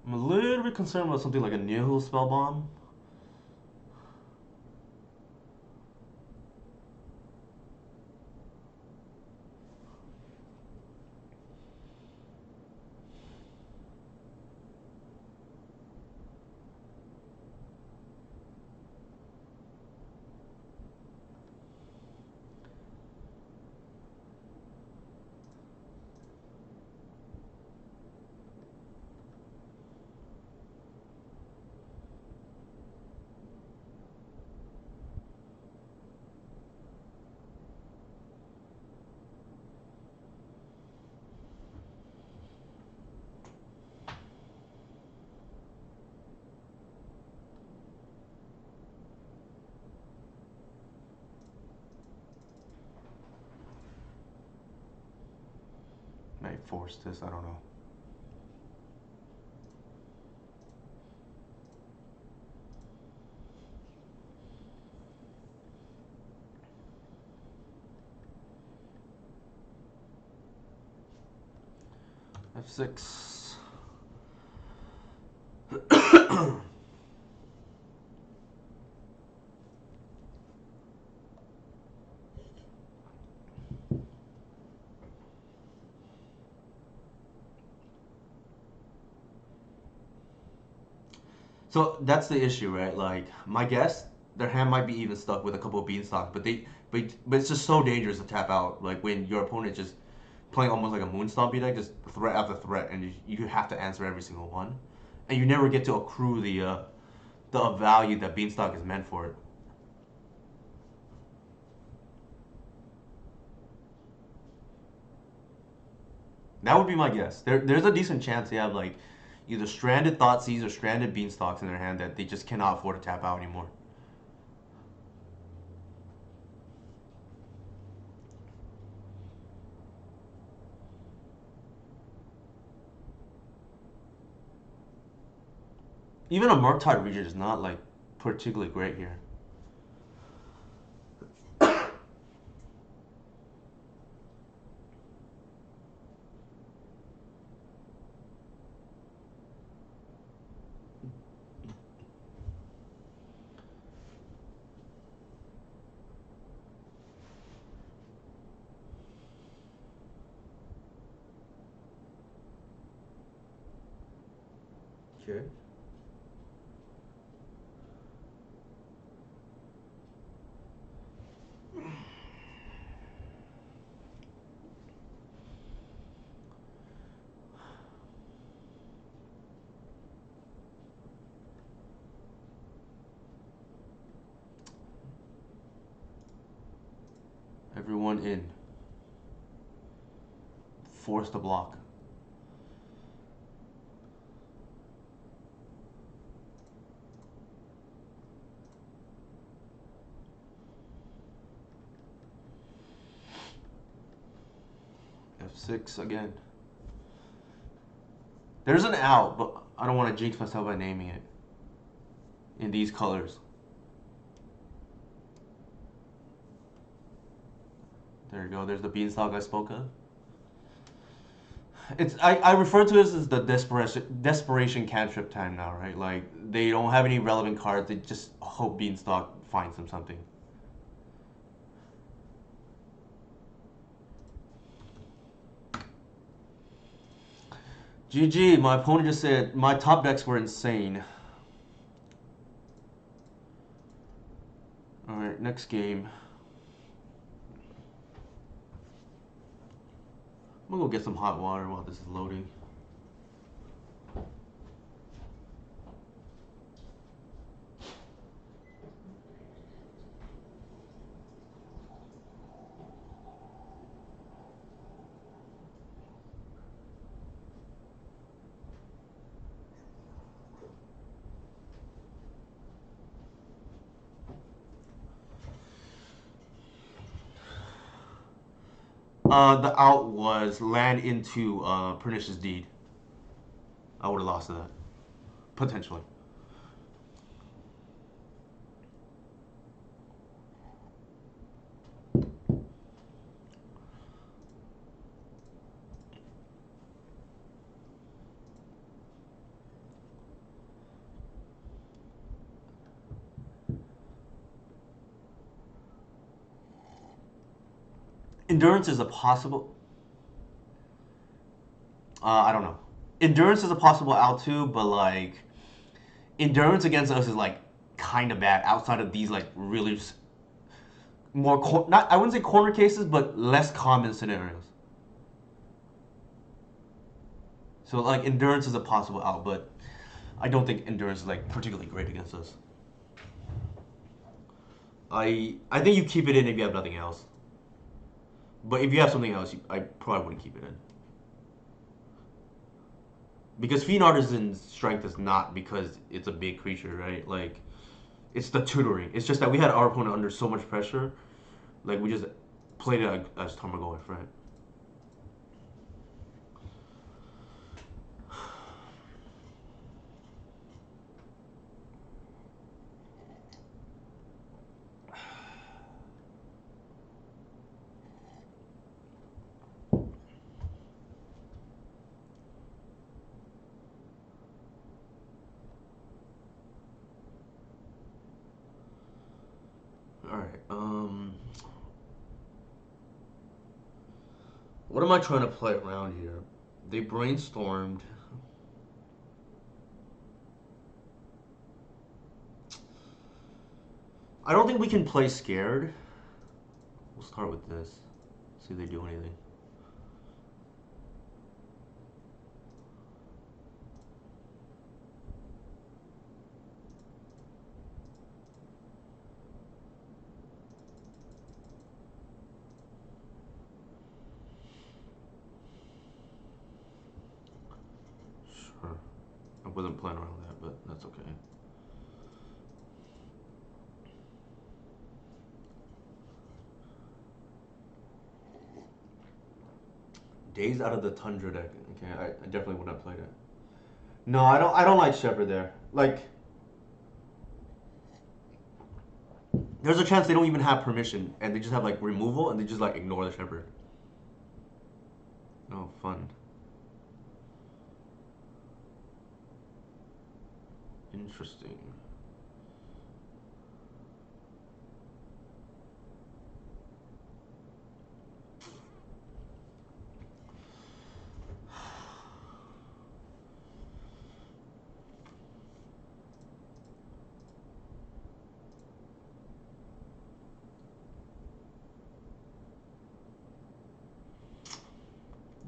I'm a little bit concerned about something like a Nihil Spellbomb. Might force this, I don't know. F6. So that's the issue, right? Like my guess, their hand might be even stuck with a couple of beanstalks, but it's just so dangerous to tap out. Like when your opponent just playing almost like a moon stompy deck, just threat after threat, and you have to answer every single one, and you never get to accrue the value that beanstalk is meant for it. That would be my guess. There's a decent chance they have like either stranded Thoughtseize or stranded beanstalks in their hand that they just cannot afford to tap out anymore. Even a Murktide Regent is not like particularly great here. Okay. Everyone in. Force the block. F6 again. There's an out, but I don't want to jinx myself by naming it in these colors. There you go. There's the beanstalk I spoke of. I refer to this as the desperation cantrip time now, right? Like they don't have any relevant cards. They just hope beanstalk finds them something. GG. My opponent just said my top decks were insane. All right, next game. I'm gonna go get some hot water while this is loading. The out was land into Pernicious Deed. I would have lost to that. Potentially. Endurance is a possible. I don't know. Endurance is a possible out too, but like endurance against us is like kind of bad outside of these like really more not I wouldn't say corner cases, but less common scenarios. So like endurance is a possible out, but I don't think endurance is like particularly great against us. I think you keep it in if you have nothing else. But if you have something else, I probably wouldn't keep it in. Because Fiend Artisan's strength is not because it's a big creature, right? Like, it's the tutoring. It's just that we had our opponent under so much pressure, like we just played it as Tarmogoyf, right? All right. What am I trying to play around here? They brainstormed. I don't think we can play scared. We'll start with this. See if they do anything. Sure. I wasn't planning around that, but that's okay. Days out of the Tundra deck. Okay, I definitely would not play that. No, I don't. I don't like Shepherd there. Like, there's a chance they don't even have permission, and they just have like removal, and they just like ignore the Shepherd. No fun. Interesting.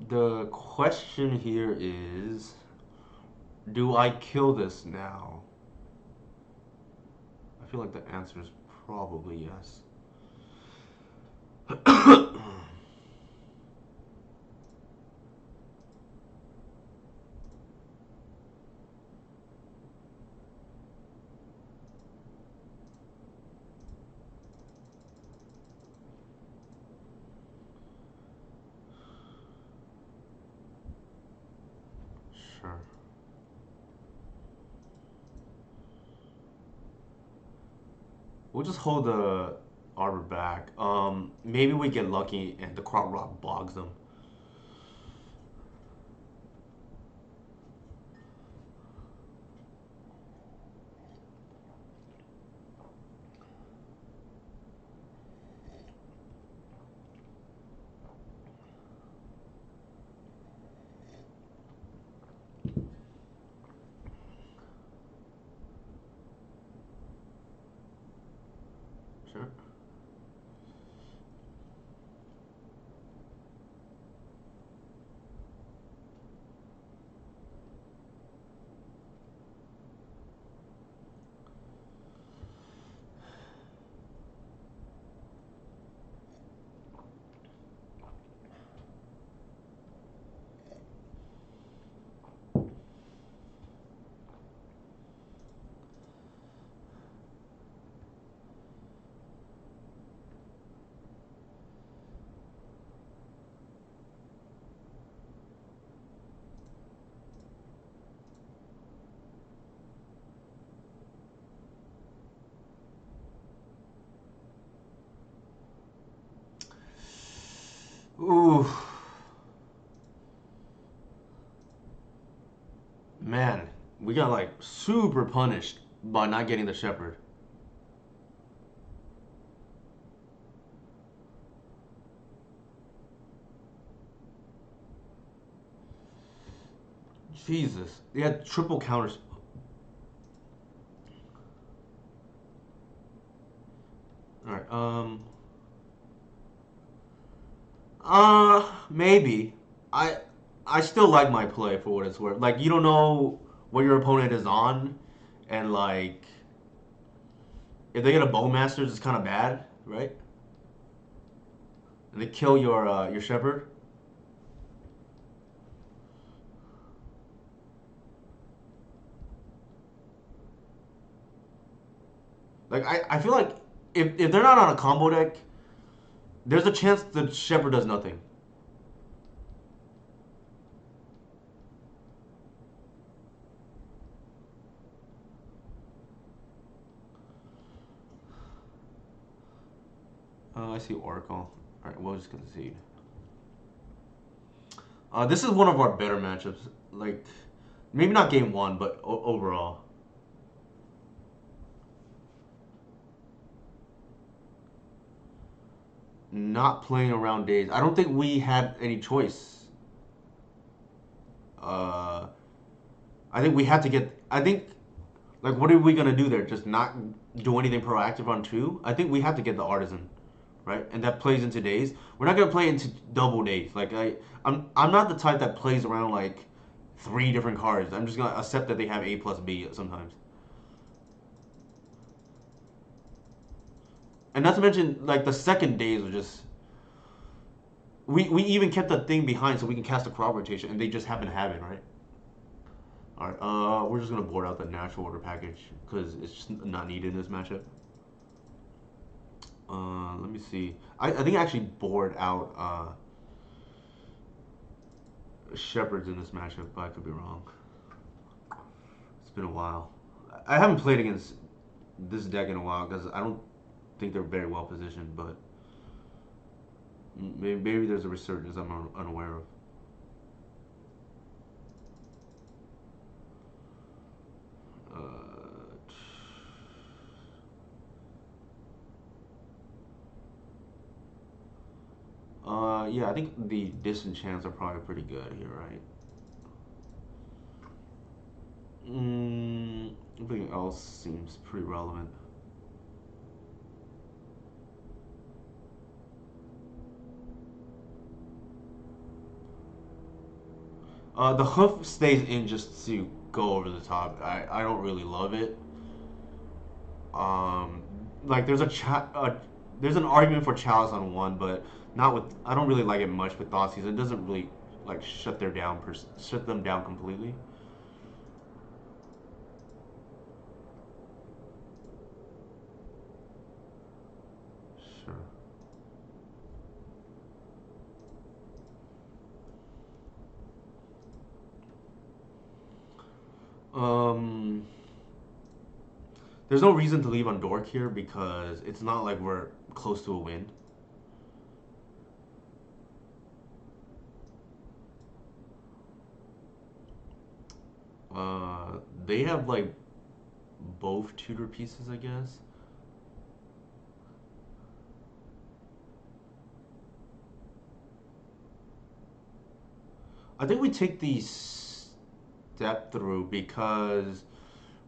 The question here is, do I kill this now? I feel like the answer is probably yes. Sure. We'll just hold the arbor back. Maybe we get lucky and the crop rock bogs them. Sure. Ooh, man, we got like super punished by not getting the shepherd. Jesus, they had triple counters. All right. Maybe. I I still like my play for what it's worth. Like you don't know what your opponent is on, and like if they get a bowmasters, it's kind of bad, right? And they kill your shepherd. Like I feel like if they're not on a combo deck, there's a chance the shepherd does nothing. I see Oracle. All right, we'll just concede. This is one of our better matchups. Like maybe not game one, but overall. Not playing around days. I don't think we had any choice. Uh, I think we had to get. I think Like, what are we gonna do there? Just not do anything proactive on two? I think we have to get the artisan, right? And that plays into days. We're not gonna play into double days. I'm not the type that plays around like three different cards. I'm just gonna accept that they have A plus B sometimes. And not to mention, like the second days were just we even kept that thing behind so we can cast a crop rotation, and they just happen to have it, right? All right, we're just gonna board out the natural order package because it's just not needed in this matchup. Let me see. I think I actually bored out Shepherds in this matchup, but I could be wrong. It's been a while. I haven't played against this deck in a while because I don't think they're very well positioned, but maybe there's a resurgence I'm unaware of. Yeah, I think the disenchants are probably pretty good here, right? Everything else seems pretty relevant. The hoof stays in just to go over the top. I don't really love it. Um, like there's an argument for Chalice on one, but not with. I don't really like it much with Thoughtseize. It doesn't really like shut them down completely. Sure. Um, there's no reason to leave on Dork here because it's not like we're close to a win. They have like both tutor pieces, I guess. I think we take the step through because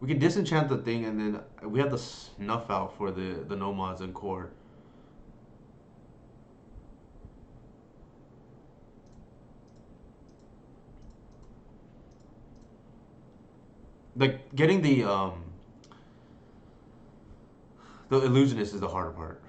we can disenchant the thing and then we have the snuff out for the nomads and core. Like getting the illusionist is the harder part.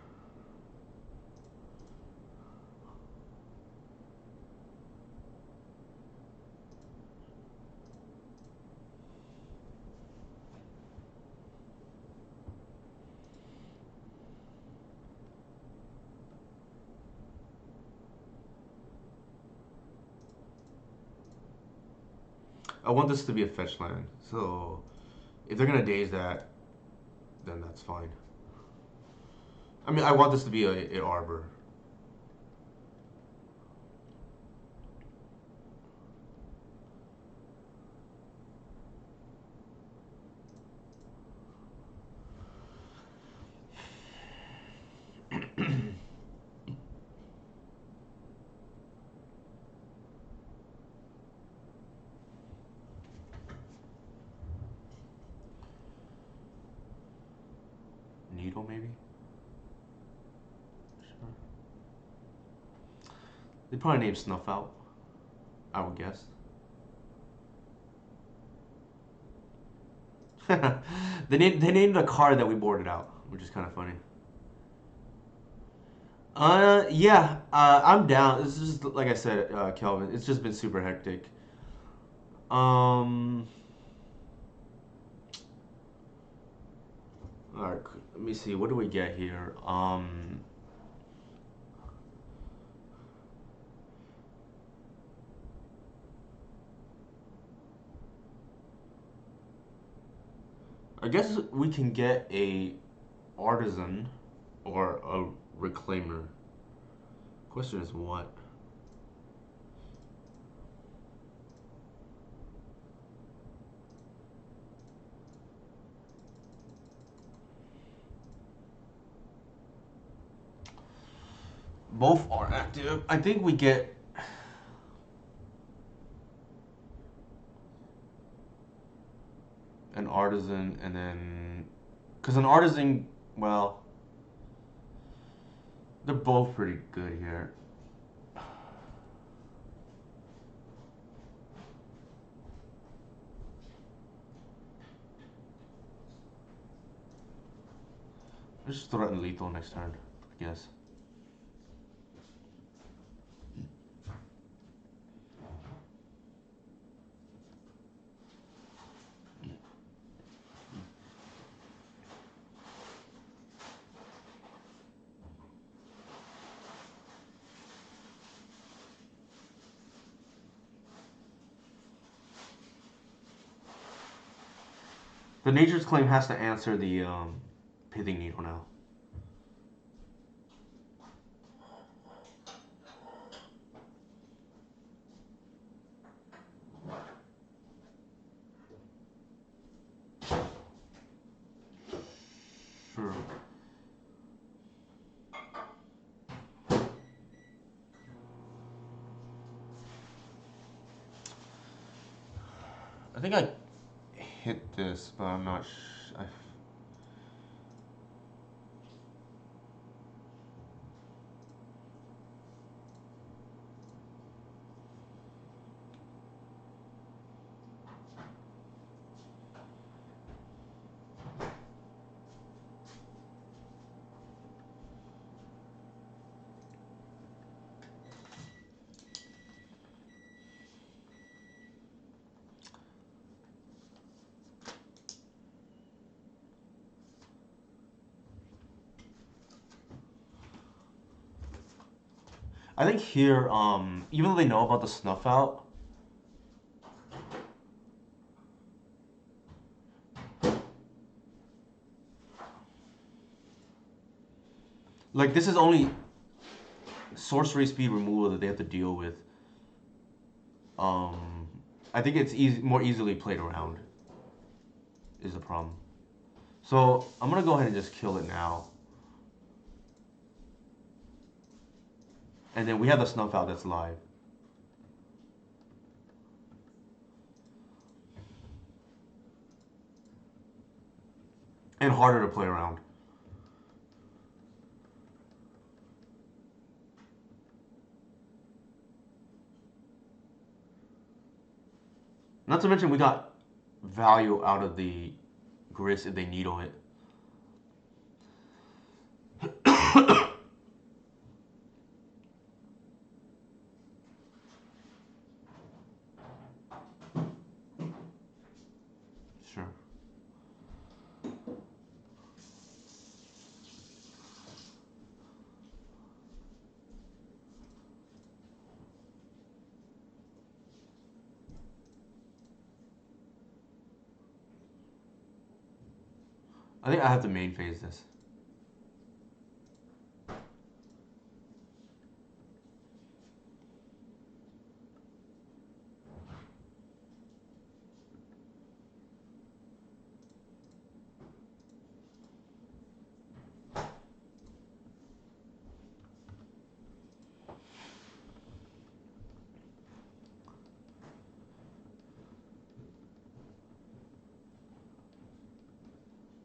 I want this to be a fetch land, so if they're gonna daze that, then that's fine. I mean, I want this to be a arbor. Needle maybe. Sure. They probably named Snuff out. I would guess. They named a card that we boarded out, which is kind of funny. Yeah, I'm down. This is just like I said, Kelvin. It's just been super hectic. Um, all right, let me see. What do we get here? I guess we can get a artisan or a reclaimer. Question is what? Both are active. I think we get. an artisan, and then because an artisan, well, they're both pretty good here. Let's just threaten lethal next turn, I guess. The Nature's Claim has to answer the Pithing Needle now. Sure. I think I hit this, but I'm not. I think here, even though they know about the snuff out, like this is only sorcery speed removal that they have to deal with. Um, I think it's more easily played around. Is the problem. So I'm gonna go ahead and just kill it now, and then we have the snuff out that's live. And harder to play around. Not to mention we got value out of the grist if they needle it. Sure. I think I have to main phase this.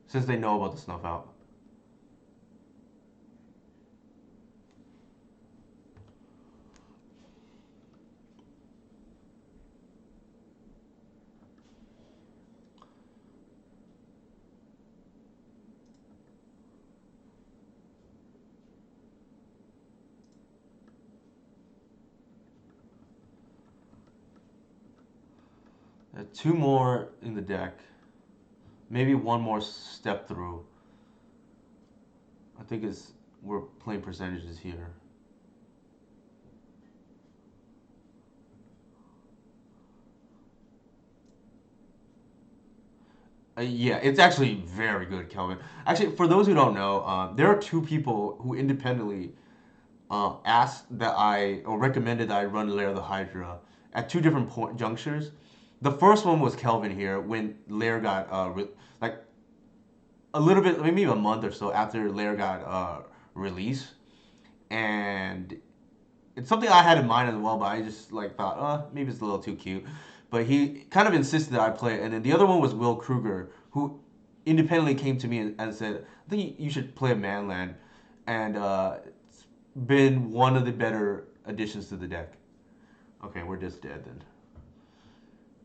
Since they know about the snuff out. Two more in the deck. Maybe one more step through. I think we're playing percentages here. Yeah, it's actually very good, Kelvin. Actually, for those who don't know, there are two people who independently asked that or recommended that I run Lair of the Hydra at two different junctures. The first one was Kelvin here when Lair got like a little bit, maybe a month or so after Lair got released, and it's something I had in mind as well, but I just like thought, maybe it's a little too cute. but he kind of insisted that I play it. And then the other one was Will Kruger, who independently came to me and said, "I think you should play a Manland," and it's been one of the better additions to the deck. Okay, we're just dead then.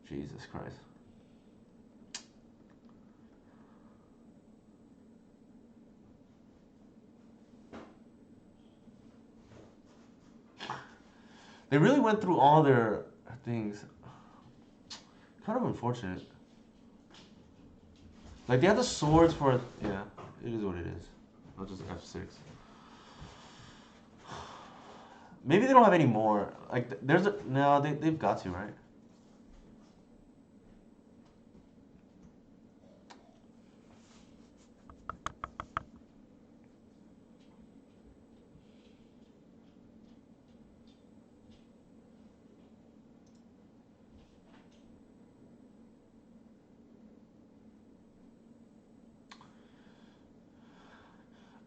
Jesus Christ. They really went through all their things. Kind of unfortunate. Like they had the swords for yeah. It is what it is. I'll just F6. Maybe they don't have any more. Like there's a no. They've got to right.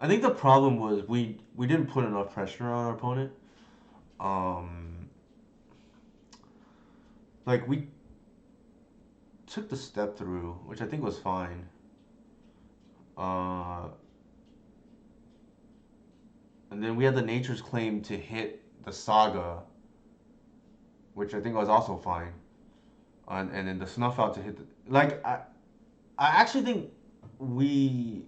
I think the problem was we didn't put enough pressure on our opponent. Um, like we took the step through, which I think was fine. Uh, and then we had the Nature's Claim to hit the Saga, which I think was also fine. And then the Snuff Out to hit the like I actually think we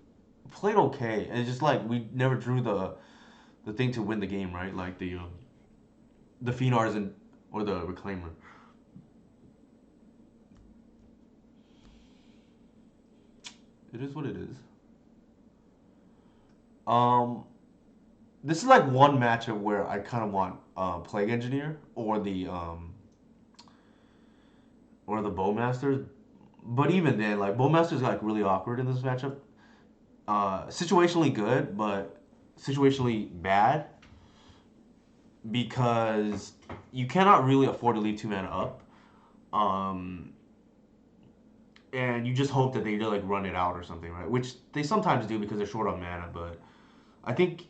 played okay. And it's just like we never drew the thing to win the game, right? Like the Fiend Artisan or the Reclaimer. It is what it is. Um, this is like one matchup where I kind of want Plague Engineer or the Bowmasters. But even then, like Bowmasters got like really awkward in this matchup. Situationally good, but situationally bad because you cannot really afford to leave 2 mana up. Um, and you just hope that they like run it out or something, right? Which they sometimes do because they're short on mana. But I think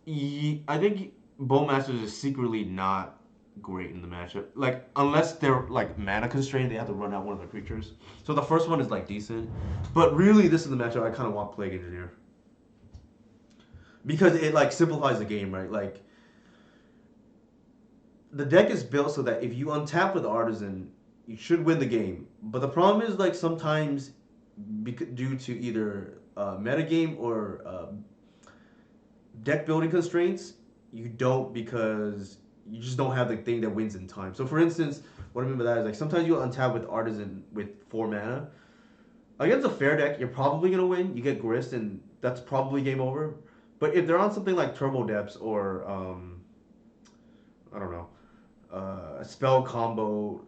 I think Bowmasters is secretly not great in the matchup. Like unless they're like mana constrained, they have to run out one of their creatures. So the first one is like decent, but really this is the matchup I kind of want Plague Engineer because it like simplifies the game, right? Like the deck is built so that if you untap with Artisan, you should win the game. But the problem is like sometimes due to either meta game or deck building constraints, you don't because you just don't have the thing that wins in time. So for instance, what I mean by that is like sometimes you'll untap with Artisan with 4 mana. Against a fair deck, you're probably gonna win. You get Grist, and that's probably game over. But if they're on something like Turbo Depths or I don't know, spell combo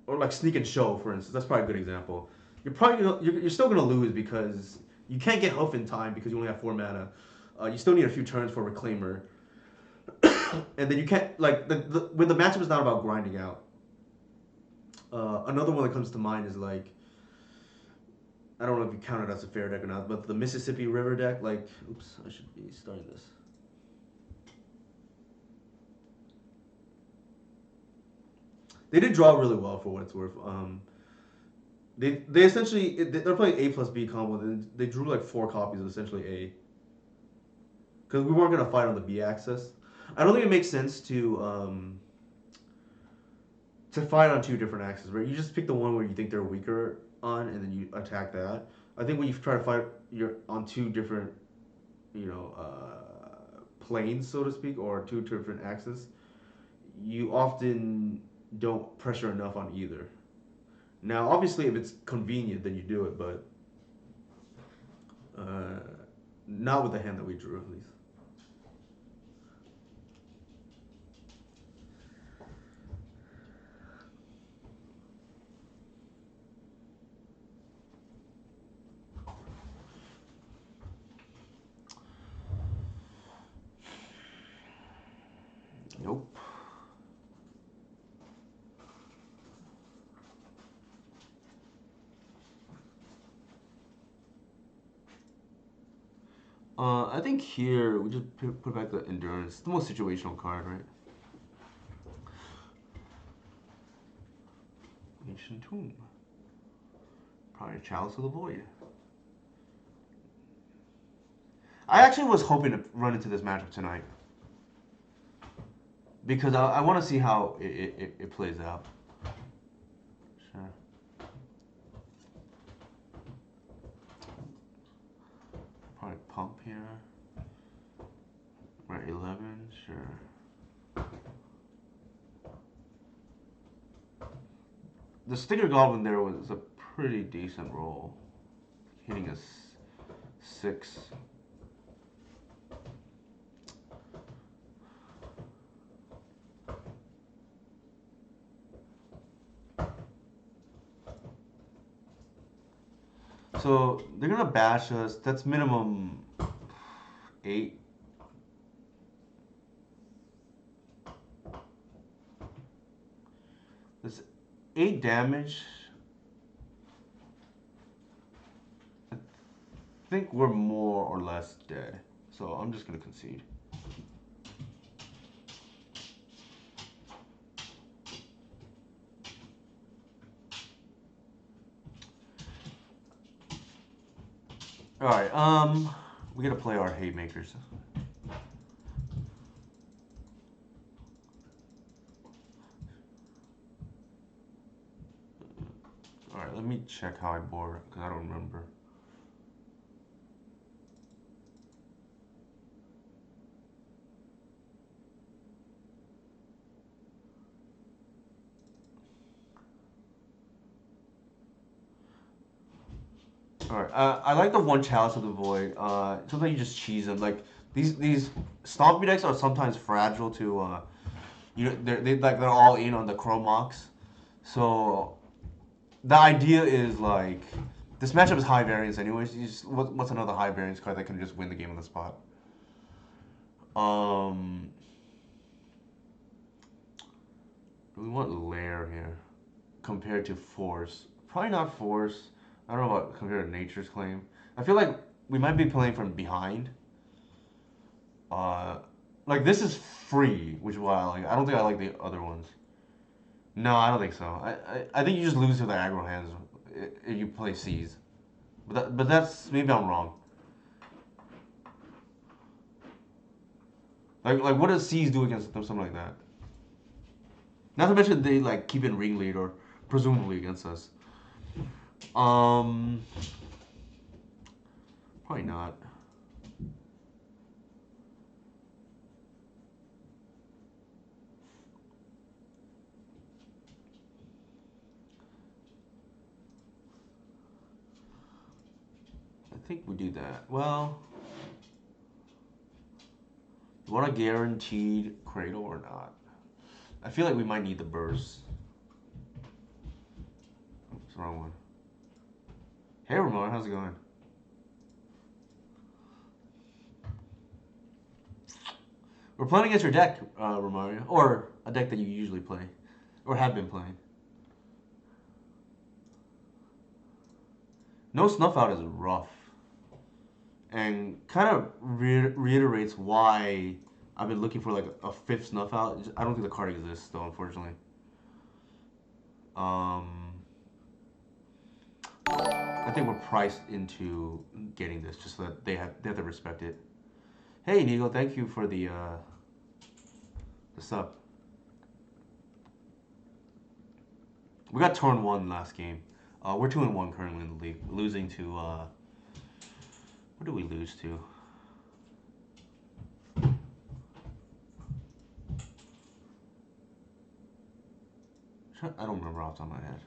or like Sneak and Show, for instance, that's probably a good example. You're still gonna lose because you can't get Hoof in time because you only have 4 mana. You still need a few turns for Reclaimer, and then you can't like when the matchup is not about grinding out. Another one that comes to mind is like I don't know if you count it as a fair deck or not, but the Mississippi River deck. Like, oops, I should be starting this. They did draw really well for what it's worth. They essentially they're playing A plus B combo. They drew like 4 copies of essentially A because we weren't gonna fight on the B axis. I don't think it makes sense to fight on 2 different axes, right? You just pick the one where you think they're weaker on, and then you attack that. I think when you try to fight, you're on 2 different, planes, so to speak, or 2 different axes. You often don't pressure enough on either. Now, obviously, if it's convenient, then you do it, but uh, not with the hand that we drew, at least. Nope. I think here we just put back the endurance, the most situational card, right? Ancient Tomb. Probably Chalice of the Void. I actually was hoping to run into this matchup tonight because I want to see how it plays out. Sure. Probably pump here. We're at 11, sure. The Sticker Goblin there was a pretty decent roll. Hitting a 6. So they're gonna bash us. That's minimum 8. That's 8 damage. I think we're more or less dead. So I'm just gonna concede. Alright, we gotta play our haymakers. Alright, let me check how I board, because I don't remember. Alright, I like the one Chalice of the Void. Sometimes you just cheese them. Like, these Stompy decks are sometimes fragile to, they're all in on the Chromox. So, the idea is, like, this matchup is high variance anyways. What's another high variance card that can just win the game on the spot? Do we want Lair here compared to Force? Probably not Force. I don't know about compared to Nature's Claim. I feel like we might be playing from behind. Like this is free, which is why I like. I don't think I like the other ones. No, I don't think so. I think you just lose to the aggro hands if you play Seas. But that's maybe I'm wrong. Like what does Seas do against them? Something like that. Not to mention they like keep in ring lead or presumably against us. Probably not. I think we do that. Well, you want a guaranteed cradle or not? I feel like we might need the burst. Oops, wrong one. Hey Ramon, how's it going? We're playing against your deck, Romario, or a deck that you usually play, or have been playing. No Snuff Out is rough, and kind of reiterates why I've been looking for like a 5th Snuff Out. I don't think the card exists though, unfortunately. I think we're priced into getting this, just so that they have to respect it. Hey Nigo, thank you for the sub. We got turn 1 last game. We're 2-1 currently in the league, losing to what do we lose to? I don't remember off the top of my head.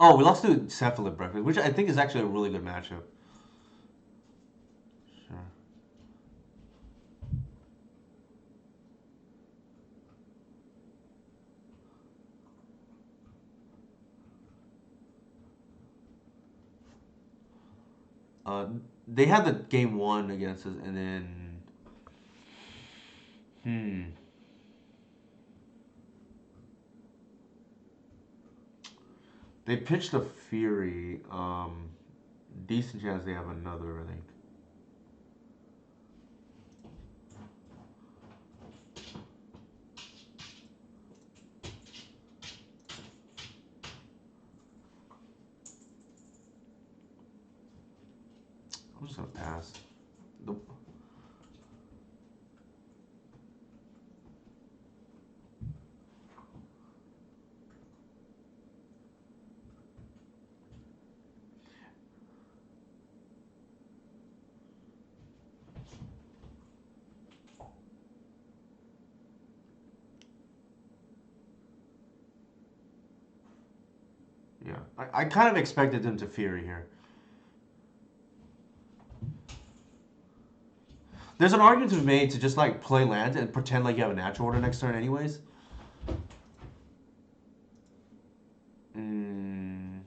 Oh, we lost to Cephalid Breakfast, which I think is actually a really good matchup. Sure. They had the game 1 against us, and then they pitched a Fury. Decent chance they have another, I think. I'm just gonna pass. The, yeah, I kind of expected them to Fury here. There's an argument to be made to just like play land and pretend like you have a natural order next turn, anyways. Mm,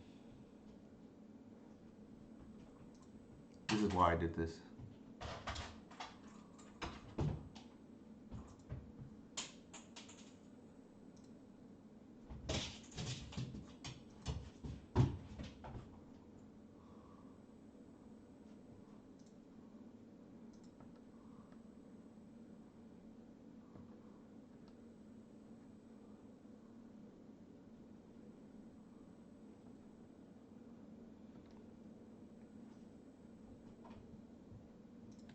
this is why I did this.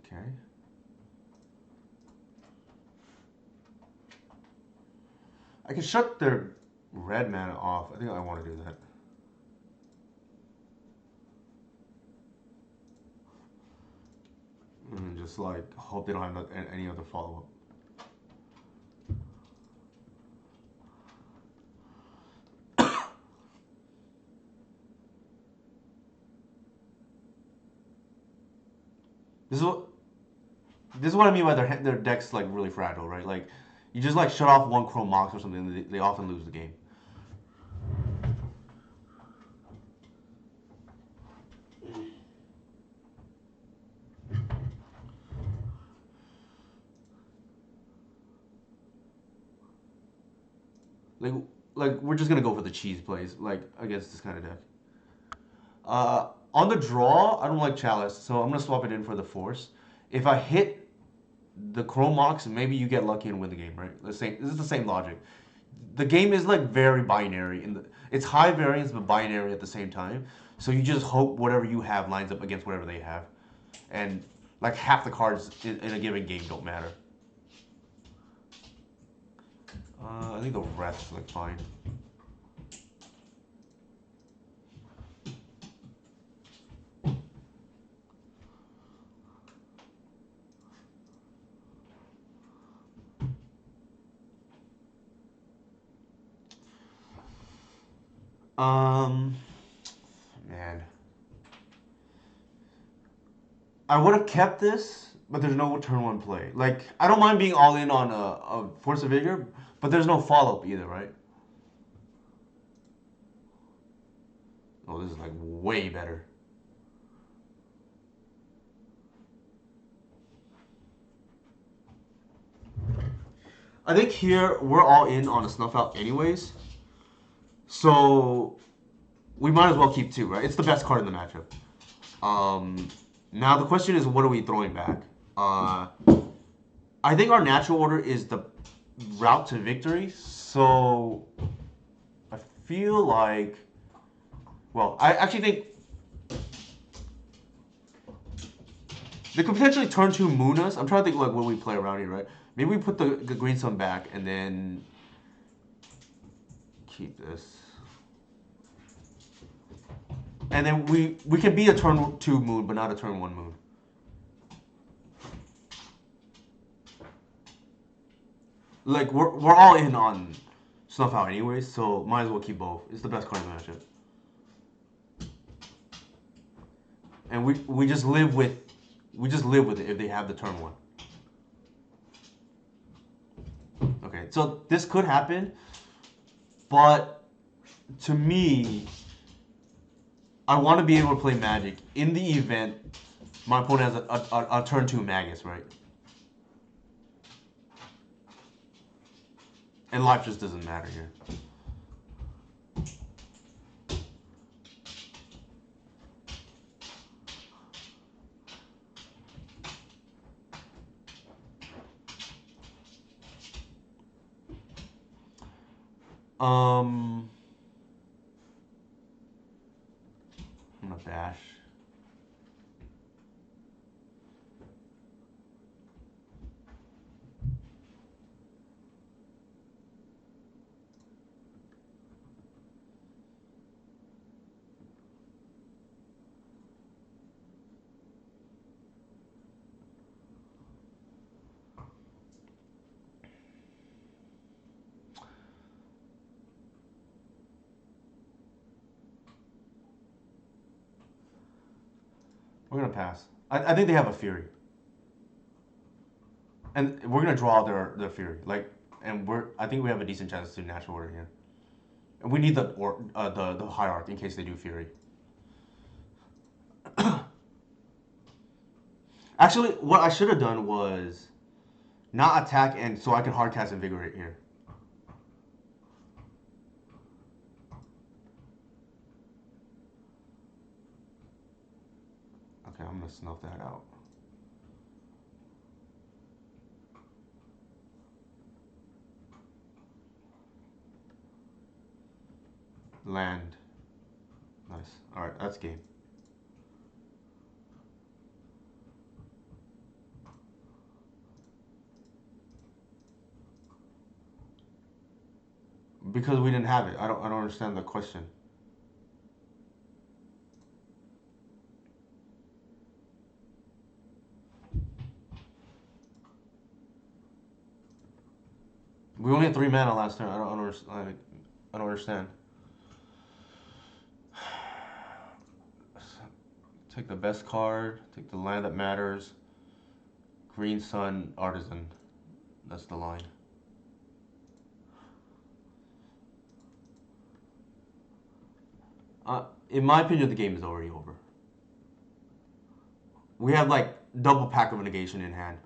Okay. I can shut their red mana off. I think I want to do that. And just like hope they don't have any other follow up. This is what this is what I mean by their deck's like really fragile, right? Like you just like shut off one Chrome Mox or something, they often lose the game. Like like we're just gonna go for the cheese plays like against this kind of deck. On the draw, I don't like Chalice, so I'm gonna swap it in for the Force. If I hit the Chrome Mox, maybe you get lucky and win the game, right? This is the same logic. The game is like very binary it's high variance but binary at the same time. So you just hope whatever you have lines up against whatever they have, and like half the cards in a given game don't matter. I think the rest like fine. Um, man, I would have kept this, but there's no turn one play. Like I don't mind being all in on a Force of Vigor, but there's no follow up either, right? Oh, this is like way better. I think here we're all in on a snuff out anyways. So we might as well keep two, right? It's the best card in the matchup. Um, Now the question is, what are we throwing back? Uh, I think our natural order is the route to victory. So I feel like, well, I actually think they could potentially turn to Munas. I'm trying to think like what we play around here, right? Maybe we put the green sun back and then keep this. And then we can be a turn two moon, but not a turn one moon. Like we're all in on snuff out anyways, so might as well keep both. It's the best card in the matchup. And we just live with it if they have the turn one. Okay, so this could happen, but to me, I want to be able to play Magic in the event my opponent has a turn two Magus, right? And life just doesn't matter here. I'm gonna bash. We're gonna pass. I think they have a Fury, and we're gonna draw their Fury. Like, and I think we have a decent chance to natural order here. And we need the Hierarch in case they do Fury. Actually, what I should have done was not attack, and so I can hard cast Invigorate here. Okay, I'm gonna snuff that out. Land. Nice. Alright, that's game. Because we didn't have it. I don't understand the question. We only had 3 mana last turn. I don't understand. Take the best card. Take the land that matters. Green Sun Artisan. That's the line. In my opinion, the game is already over. We have like double pack of negation in hand.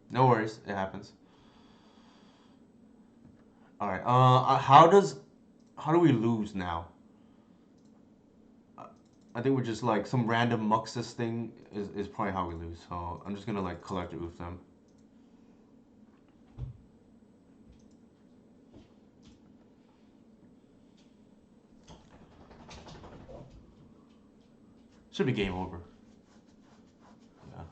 No worries, it happens. All right. How do we lose now? I think we're just like some random Muxus thing is probably how we lose. So I'm just gonna like collect oof them. Should be game over. Yeah.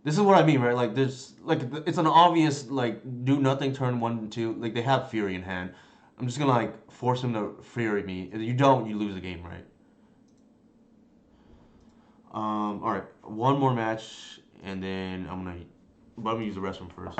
This is what I mean, right? Like there's like it's an obvious like do nothing turn 1 and 2. Like they have Fury in hand. I'm just gonna like force him to Fury me. If you don't, you lose the game, right? All right, one more match, and then but I'm gonna use the restroom first.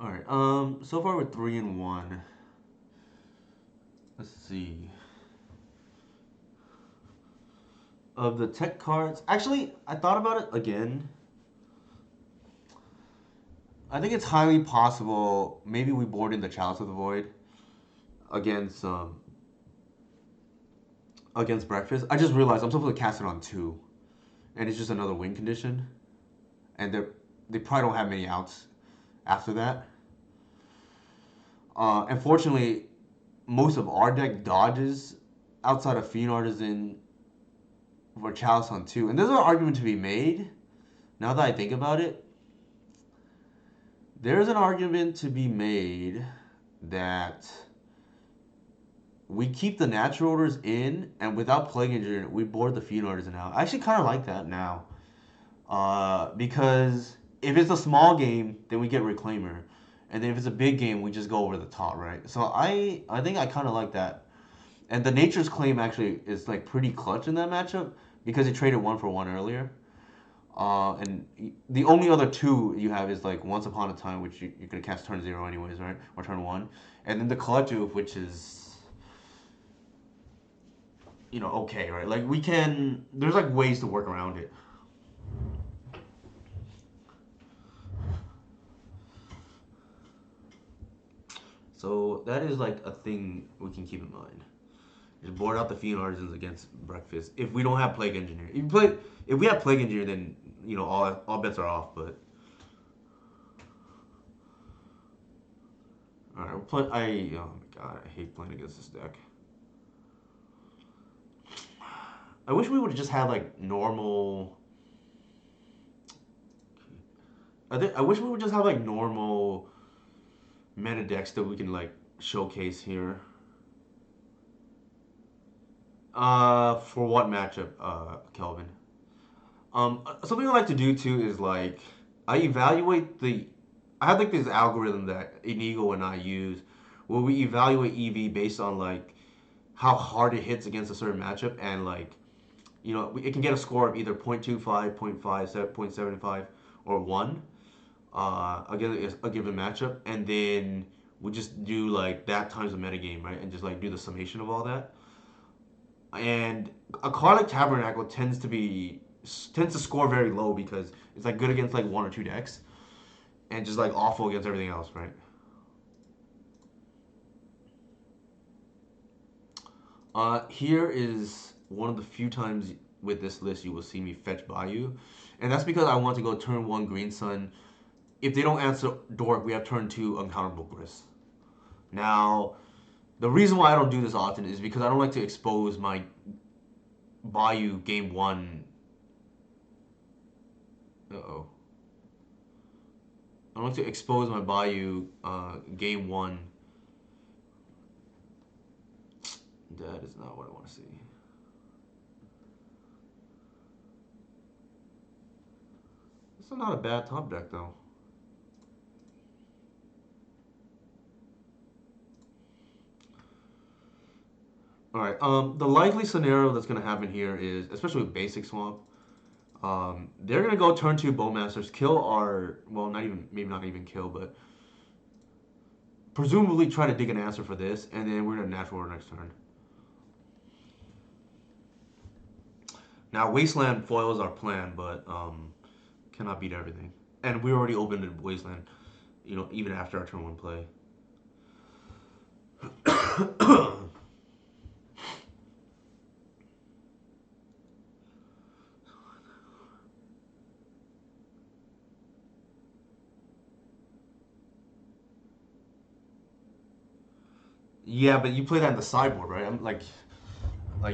All right. So far we're 3-1. Let's see. Of the tech cards, actually, I thought about it again. I think it's highly possible. Maybe we board in the Chalice of the Void against against Breakfast. I just realized I'm supposed to cast it on two, and it's just another win condition, and they probably don't have many outs after that. Unfortunately, most of our deck dodges outside of Fiend Artisan for Chalice on two, and there's an argument to be made. Now that I think about it, there's an argument to be made that we keep the natural orders in, and without Plague Engineer, we board the Fiend Artisan out. I actually kind of like that now. Because if it's a small game, then we get Reclaimer. And then if it's a big game, we just go over the top, right? So I think I kind of like that. And the Nature's Claim actually is like pretty clutch in that matchup because it traded 1 for 1 earlier. And the only other two you have is like Once Upon a Time, which you're gonna cast turn 0 anyways, right? Or turn 1. And then the Collective, which is okay, right? Like we can, there's like ways to work around it. So that is like a thing we can keep in mind. Just board out the Fiend Artisans against Breakfast. If we don't have Plague Engineer, if we have Plague Engineer, then all bets are off. But all right, we're play. Oh my god, I hate playing against this deck. I wish we would have just had like normal. I wish we would just have like normal meta decks that we can like showcase here. For what matchup, Kelvin? Something I like to do too is like I evaluate the. I have like this algorithm that Inigo and I use, where we evaluate EV based on like how hard it hits against a certain matchup, and like it can get a score of either 0.25, 0.5, 0.75, or 1 against a given matchup, and then we just do like that times the metagame, right, and just like do the summation of all that. And a card like Tabernacle tends to score very low because it's like good against like one or two decks, and just like awful against everything else, right? Here is one of the few times with this list you will see me fetch Bayou, and that's because I want to go turn one Green Sun. If they don't answer Dork, we have turn two Uncounterable Grist. Now, the reason why I don't do this often is because I don't like to expose my Bayou game one. Uh oh. I don't like to expose my Bayou game one. That is not what I want to see. This is not a bad top deck though. All right. The likely scenario that's going to happen here is, especially with basic swamp, they're going to go turn two Bowmasters, kill our, well, not even, maybe not even kill, but presumably try to dig an answer for this, and then we're going to natural order next turn. Now, Wasteland foils our plan, but cannot beat everything. And we already opened the Wasteland, even after our turn one play. Yeah, but you play that in the sideboard, right? I'm like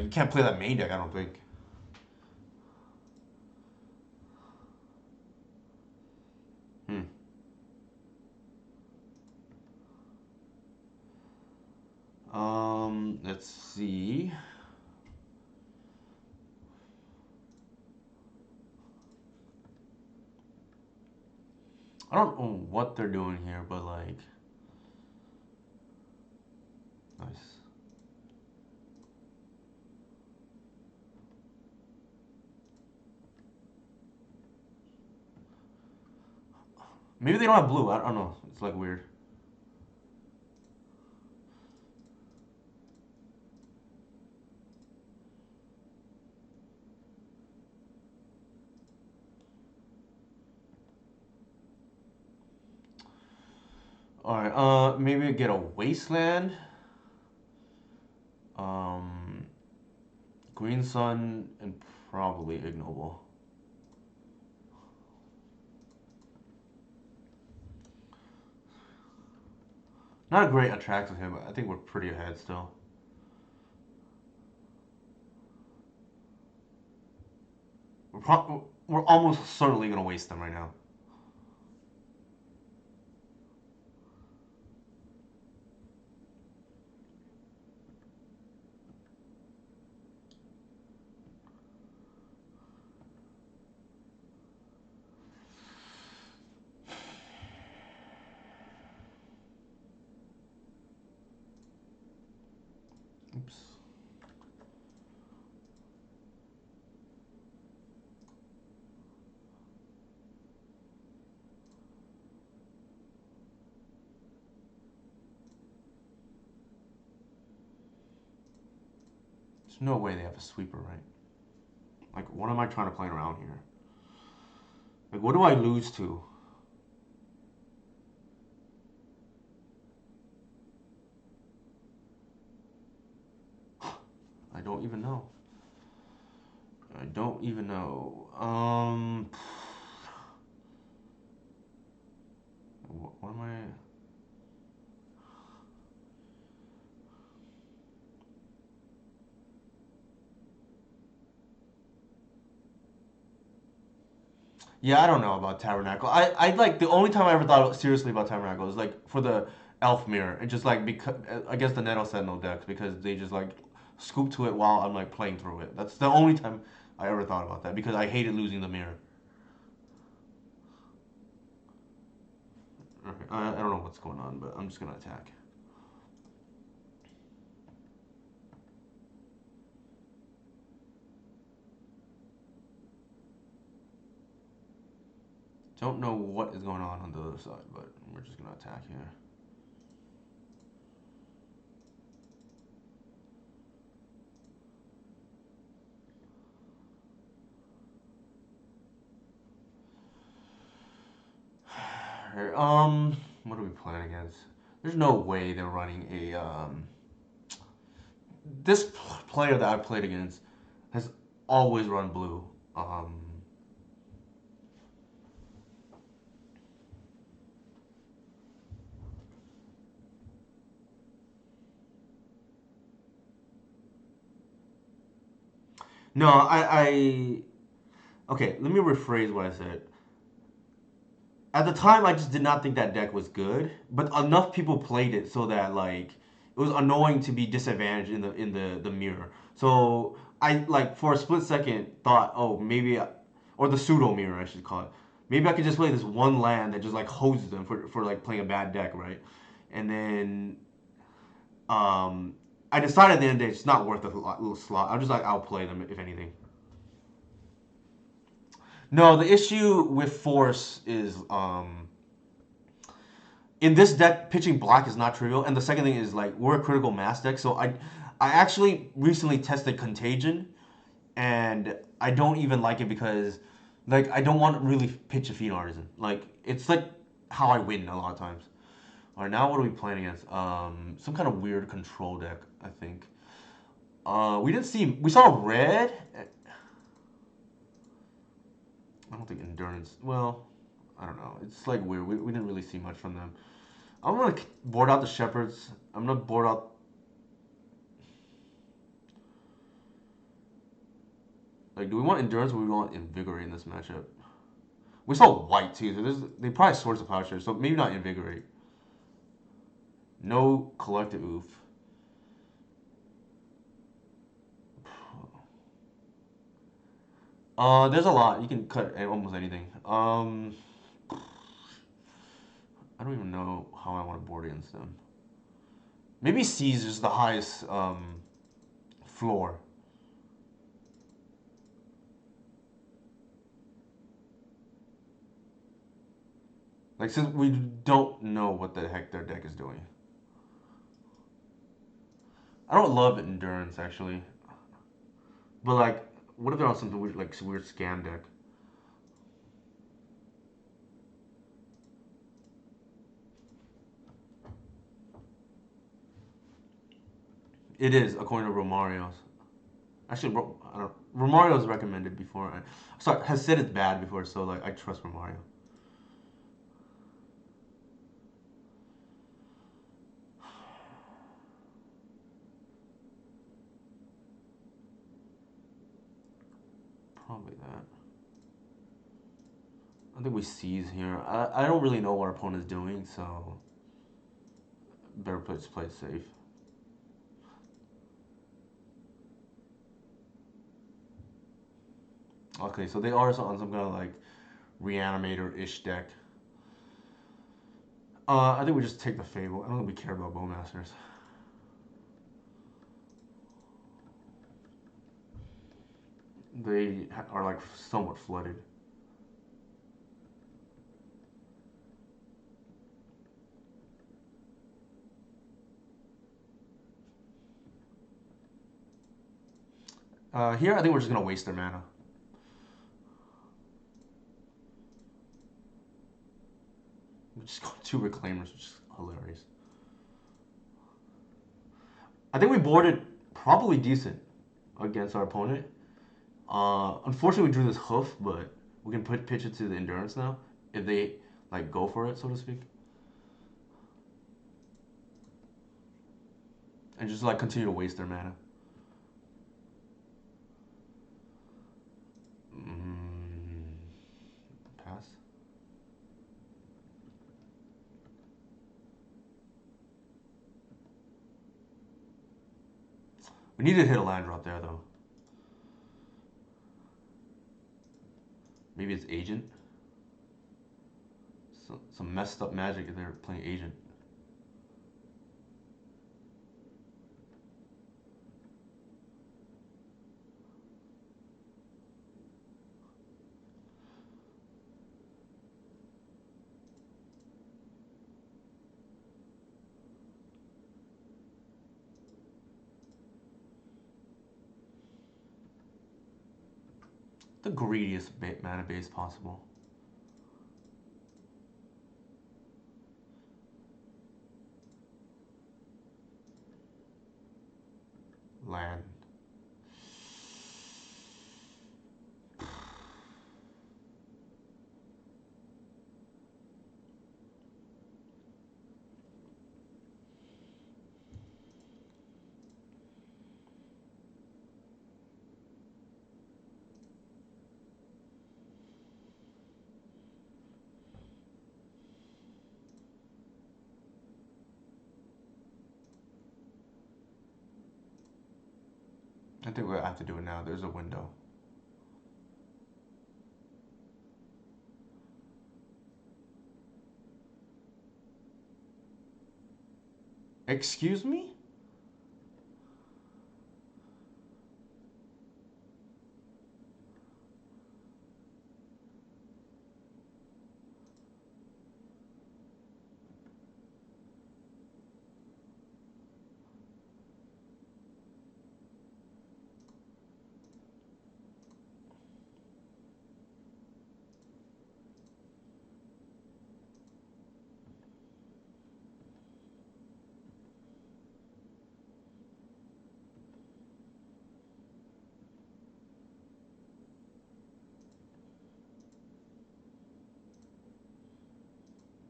you can't play that main deck. I don't think. Hmm. Let's see. I don't know what they're doing here, but like, nice. Maybe they don't have blue. I don't know. It's like weird. All right. Maybe get a wasteland. Um, Green Sun and probably ignoble. Not a great attract with him, but I think we're pretty ahead still. We're almost certainly gonna waste them right now. Oops. There's no way they have a sweeper, right? Like, what am I trying to play around here? Like, what do I lose to? I don't even know. I don't even know. What am I? Yeah, I don't know about Tabernacle. I like the only time I ever thought seriously about Tabernacle is like for the Elf Mirror. It's just like because I guess the Nettle Sentinel decks because they just like scoop to it while I'm like playing through it. That's the only time I ever thought about that because I hated losing the mirror. Okay, I don't know what's going on, but I'm just gonna attack. Don't know what is going on the other side, but we're just gonna attack here. What are we playing against? There's no way they're running a this player that I've played against has always run blue. Um, no, okay. Let me rephrase what I said. At the time, I just did not think that deck was good, but enough people played it so that like it was annoying to be disadvantaged in the mirror. So I like for a split second thought, oh maybe, or the pseudo mirror I should call it. Maybe I could just play this one land that just like hoses them for like playing a bad deck, right? And then um, I decided at the end of the day it's not worth a little slot. I'm just like I'll play them if anything. No, the issue with force is in this deck, pitching black is not trivial. And the second thing is like we're a critical mass deck, so I actually recently tested Contagion, and I don't even like it because like I don't want to really pitch a Fiend Artisan. Like it's like how I win a lot of times. All right, now what are we playing against? Some kind of weird control deck, I think. We didn't see. We saw red. I don't think endurance. Well, I don't know. It's like weird. We didn't really see much from them. I'm gonna board out the shepherds. I'm gonna board out. Like, do we want endurance or we want invigorate in this matchup? We saw white too. So they probably swords of power, so maybe not invigorate. No collective oof. There's a lot. You can cut almost anything. I don't even know how I want to board against them. Maybe C's is the highest floor. Like since we don't know what the heck their deck is doing. I don't love endurance actually, but like, what if they're on something weird, like some weird scam deck? It is according to Romario's. Actually, I don't. Romario's recommended before. Sorry, has said it's bad before, so like I trust Romario. Probably that. I think we seize here. I don't really know what our opponent's doing, so better play it safe. Okay, so they are on some kind of like reanimator-ish deck. I think we just take the Fable. I don't think we care about Bowmasters. They are like somewhat flooded. Here, I think we're just gonna waste their mana. We just got two Reclaimers, which is hilarious. I think we boarded probably decent against our opponent. Unfortunately, we drew this hoof, but we can pitch it to the endurance now if they like go for it, so to speak, and just like continue to waste their mana. Mm, pass. We need to hit a land drop there though. Maybe it's Agent. Some messed up magic if they're playing Agent. The greediest mana base possible. Land. I think we have to do it now. There's a window. Excuse me?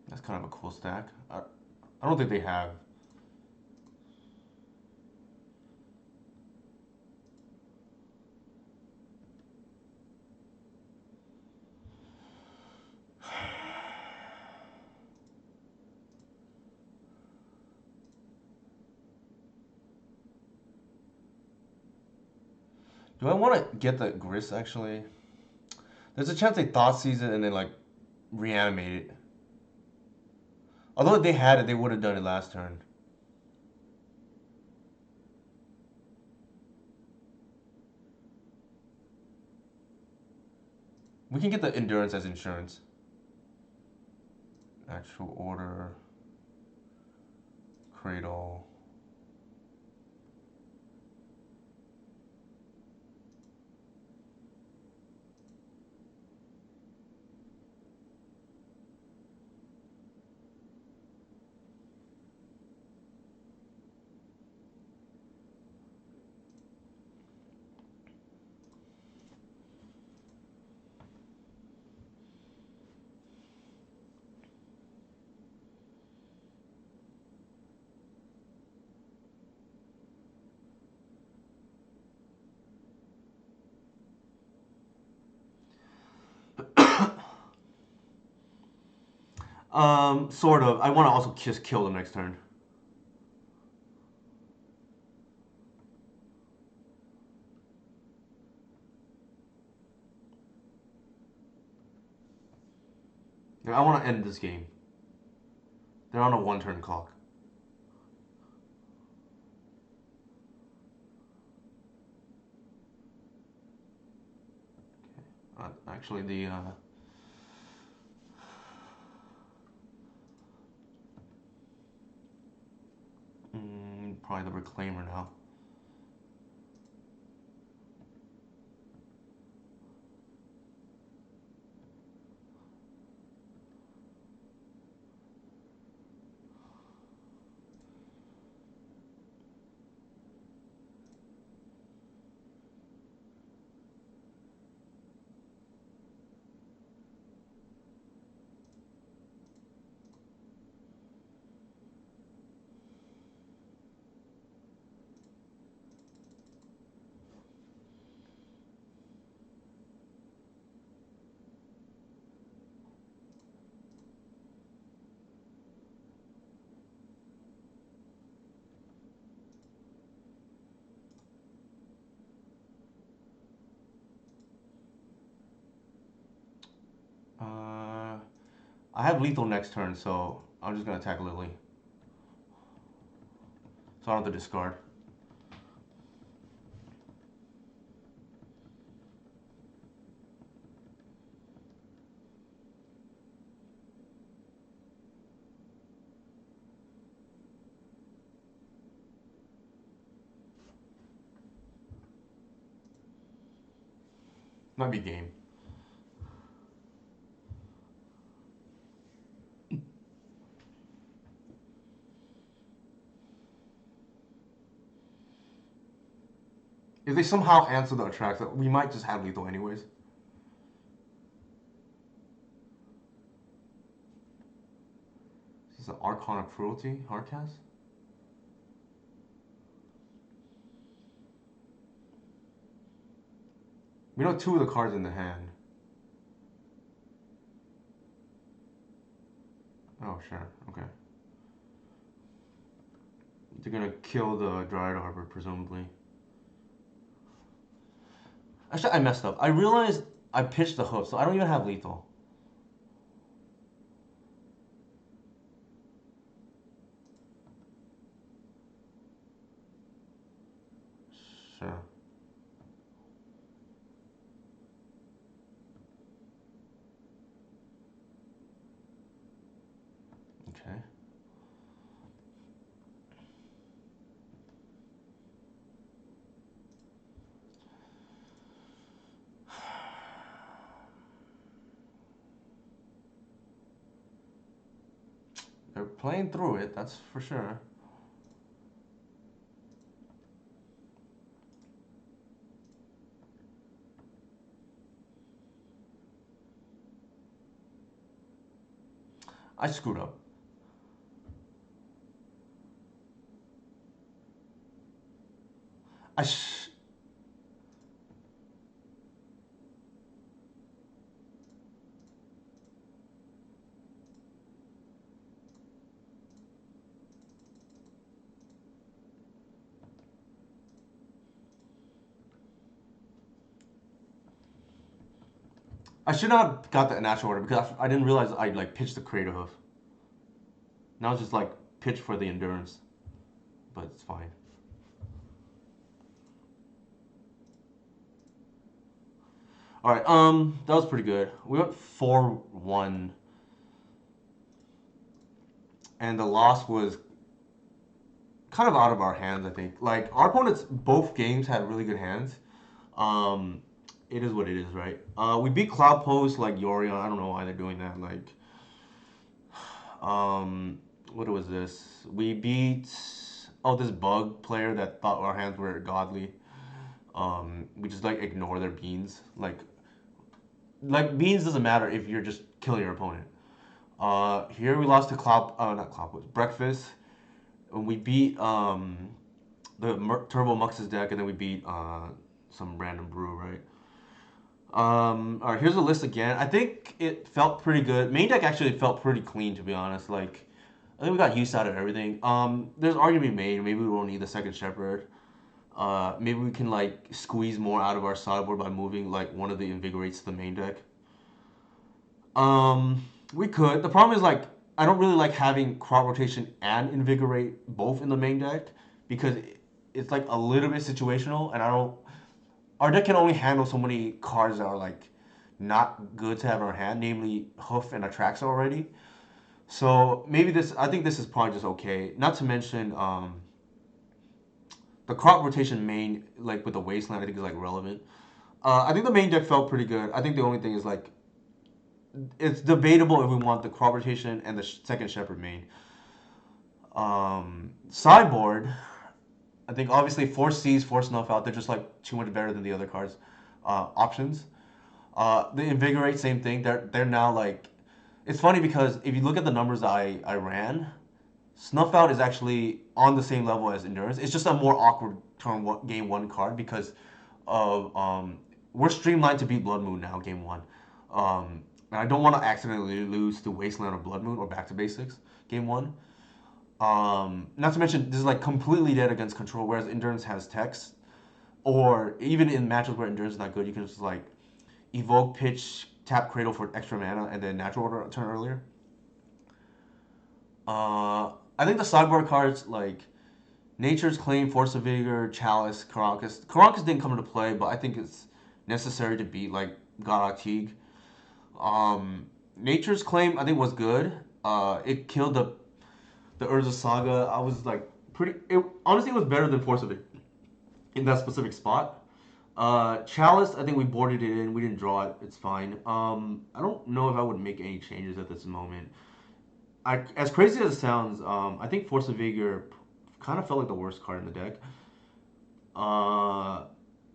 That's kind of a cool stack. I don't think they have. Do I want to get the Gris actually? There's a chance they thought seize it and then like reanimate it. Although if they had it, they would have done it last turn. We can get the endurance as insurance. Actual order, cradle. Sort of. I want to also just kill them next turn. I want to end this game. They're on a one-turn clock. Actually, the probably the reclaimer now. I have lethal next turn, so I'm just gonna attack Lily. So I don't have to discard. Might be game. If they somehow answer the attract, we might just have lethal anyways. This is an Archon of Cruelty, Hardcast? We know two of the cards in the hand. Oh, sure. Okay. They're gonna kill the Dryad Arbor, presumably. Actually, I messed up. I realized I pitched the hoof, so I don't even have lethal. Sure. Okay. They're playing through it, that's for sure. I screwed up. I should not have got the natural order because I didn't realize I like pitched the Crater Hoof. Now it's just like pitch for the endurance, but it's fine. All right, that was pretty good. We went 4-1. and the loss was kind of out of our hands. I think like our opponents both games had really good hands. Um, it is what it is, right? We beat Cloud Post like Yorion. I don't know why they're doing that. Like, what was this? We beat this bug player that thought our hands were godly. We just like ignore their beans. Like beans doesn't matter if you're just killing your opponent. Here we lost to Cloud, not Cloud Post, Breakfast. And we beat the Turbo Mux's deck, and then we beat some random brew, right? All right, here's the list again. I think it felt pretty good. Main deck actually felt pretty clean, to be honest. Like, I think we got use out of everything. There's argument to be made. Maybe we won't need the second Shepherd. Maybe we can like squeeze more out of our sideboard by moving like one of the invigorates to the main deck. We could. The problem is like I don't really like having crop rotation and invigorate both in the main deck because it's like a little bit situational, and I don't. Our deck can only handle so many cards that are like not good to have in our hand, namely Hoof and Atraxa already. So maybe this. I think this is probably just okay. Not to mention the crop rotation main like with the wasteland. I think is like relevant. I think the main deck felt pretty good. I think the only thing is like it's debatable if we want the crop rotation and the second Shepherd main. Sideboard, I think obviously Force Seize, Force Snuff Out, they're just like too much better than the other cards. Options. The Invigorate, same thing. They're now like it's funny because if you look at the numbers I ran, Snuff Out is actually on the same level as Endurance. It's just a more awkward game one card because of we're streamlined to beat Blood Moon now, game one. And I don't want to accidentally lose to Wasteland or Blood Moon or Back to Basics, game one. Not to mention this is like completely dead against control, whereas Endurance has text. Or even in matches where Endurance is not good, you can just like evoke, pitch, tap Cradle for extra mana, and then natural order turn earlier. I think the sideboard cards like Nature's Claim, Force of Vigor, Chalice, Karakas. Karakas didn't come into play, but I think it's necessary to beat like God Teague. Nature's Claim I think was good. It killed the Urza Saga. I was like pretty. It honestly was better than Force of Vigor in that specific spot. Chalice, I think we boarded it in. We didn't draw it. It's fine. I don't know if I would make any changes at this moment. As crazy as it sounds, I think Force of Vigor kind of felt like the worst card in the deck. Uh,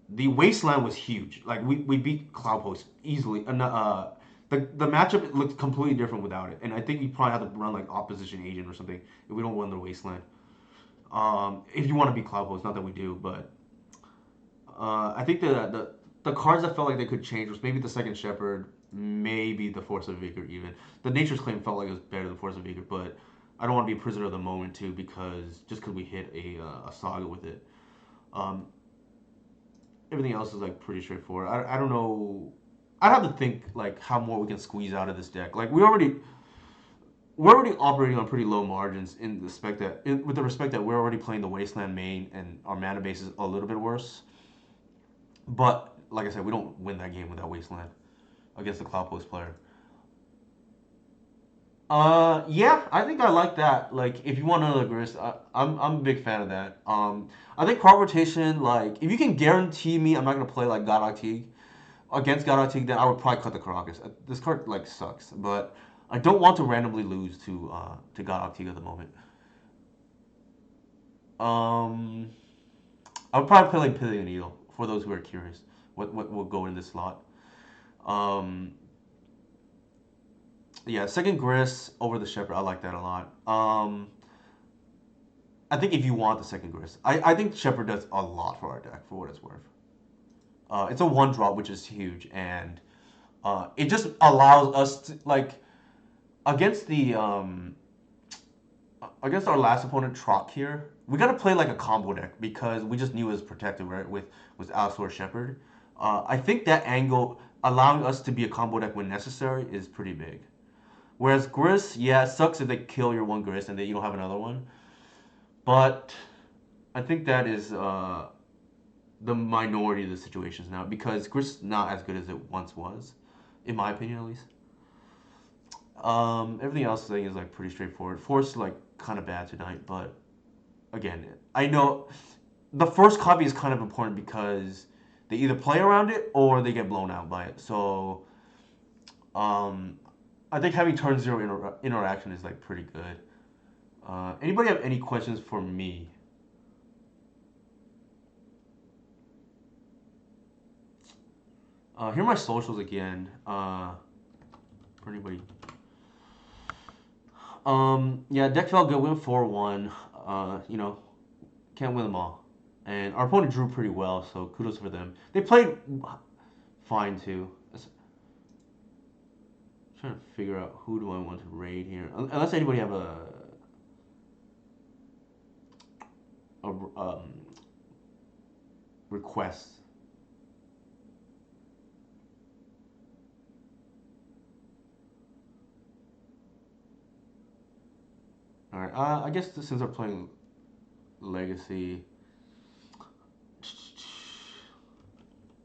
the Wasteland was huge. Like we beat Cloud Post easily. The matchup looked completely different without it, and I think you probably have to run like opposition agent or something if we don't win the Wasteland. If you want to beat Cloud Post, not that we do, but I think the cards that felt like they could change was maybe the second Shepherd, maybe the Force of Vigor even. The Nature's Claim felt like it was better than Force of Vigor, but I don't want to be a prisoner of the moment too because just because we hit a saga with it. Um, Everything else is like pretty straightforward. I don't know. I'd have to think like how more we can squeeze out of this deck. Like we're already operating on pretty low margins in the respect that with the respect that we're already playing the Wasteland main and our mana base is a little bit worse. But like I said, we don't win that game without Wasteland against the Cloud Post player. Yeah, I think I like that. Like, if you want another grist, I'm a big fan of that. I think crop rotation, like, if you can guarantee me I'm not gonna play like God Teague against God Teague, then I would probably cut the Caracas. This card like sucks, but I don't want to randomly lose to God Teague at the moment. Um, I would probably play like Pillion Needle for those who are curious. What will go in this slot? Um, yeah, second Grist over the Shepherd. I like that a lot. I think if you want the second Grist, I think Shepherd does a lot for our deck for what it's worth. It's a one drop, which is huge, and it just allows us to like against the against our last opponent Trock here. We got to play like a combo deck because we just knew it was protected right with Allosaur Shepherd. I think that angle allowing us to be a combo deck when necessary is pretty big. Whereas Grist, yeah, it sucks if they kill your one Grist and then you don't have another one. But I think that is the minority of the situations now because Grist is not as good as it once was, in my opinion at least. Everything else I think is like pretty straightforward. Force like kind of bad tonight, but again, I know the first copy is kind of important because they either play around it or they get blown out by it. So um, I think having turn zero interaction is like pretty good. Anybody have any questions for me? Here are my socials again. For anybody. Yeah, deck felt good. Win 4-1. You know, can't win them all. And our opponent drew pretty well, so kudos for them. They played fine too. Trying to figure out who do I want to raid here. Unless anybody have a request. All right. I guess since we're playing Legacy,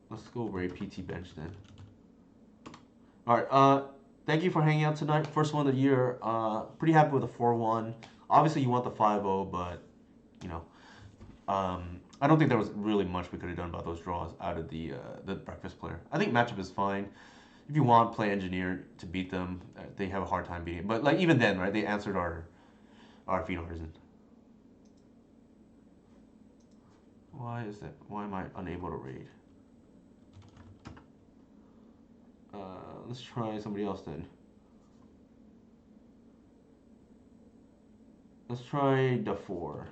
let's go raid PT Bench then. All right. Thank you for hanging out tonight. First one of the year. Pretty happy with the 4-1. Obviously, you want the 5-0, but you know, I don't think there was really much we could have done about those draws out of the breakfast player. I think matchup is fine. If you want, play engineer to beat them. They have a hard time beating. But like even then, right? They answered our Phenom Arisen. Why is that? Why am I unable to raid? Let's try somebody else then. Let's try Dufour.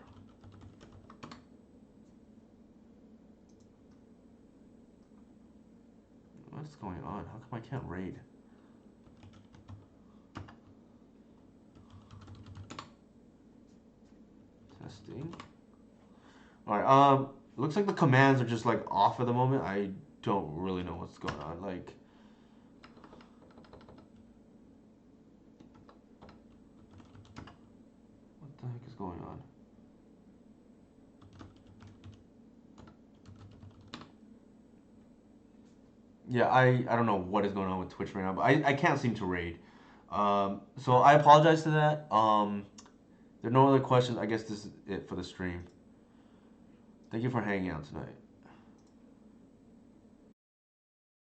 What's going on? How come I can't raid? Testing. All right. Looks like the commands are just like off at the moment. I don't really know what's going on. Like, what the heck is going on? Yeah, I don't know what is going on with Twitch right now, but I can't seem to raid. So I apologize to that. There are no other questions. I guess this is it for the stream. Thank you for hanging out tonight.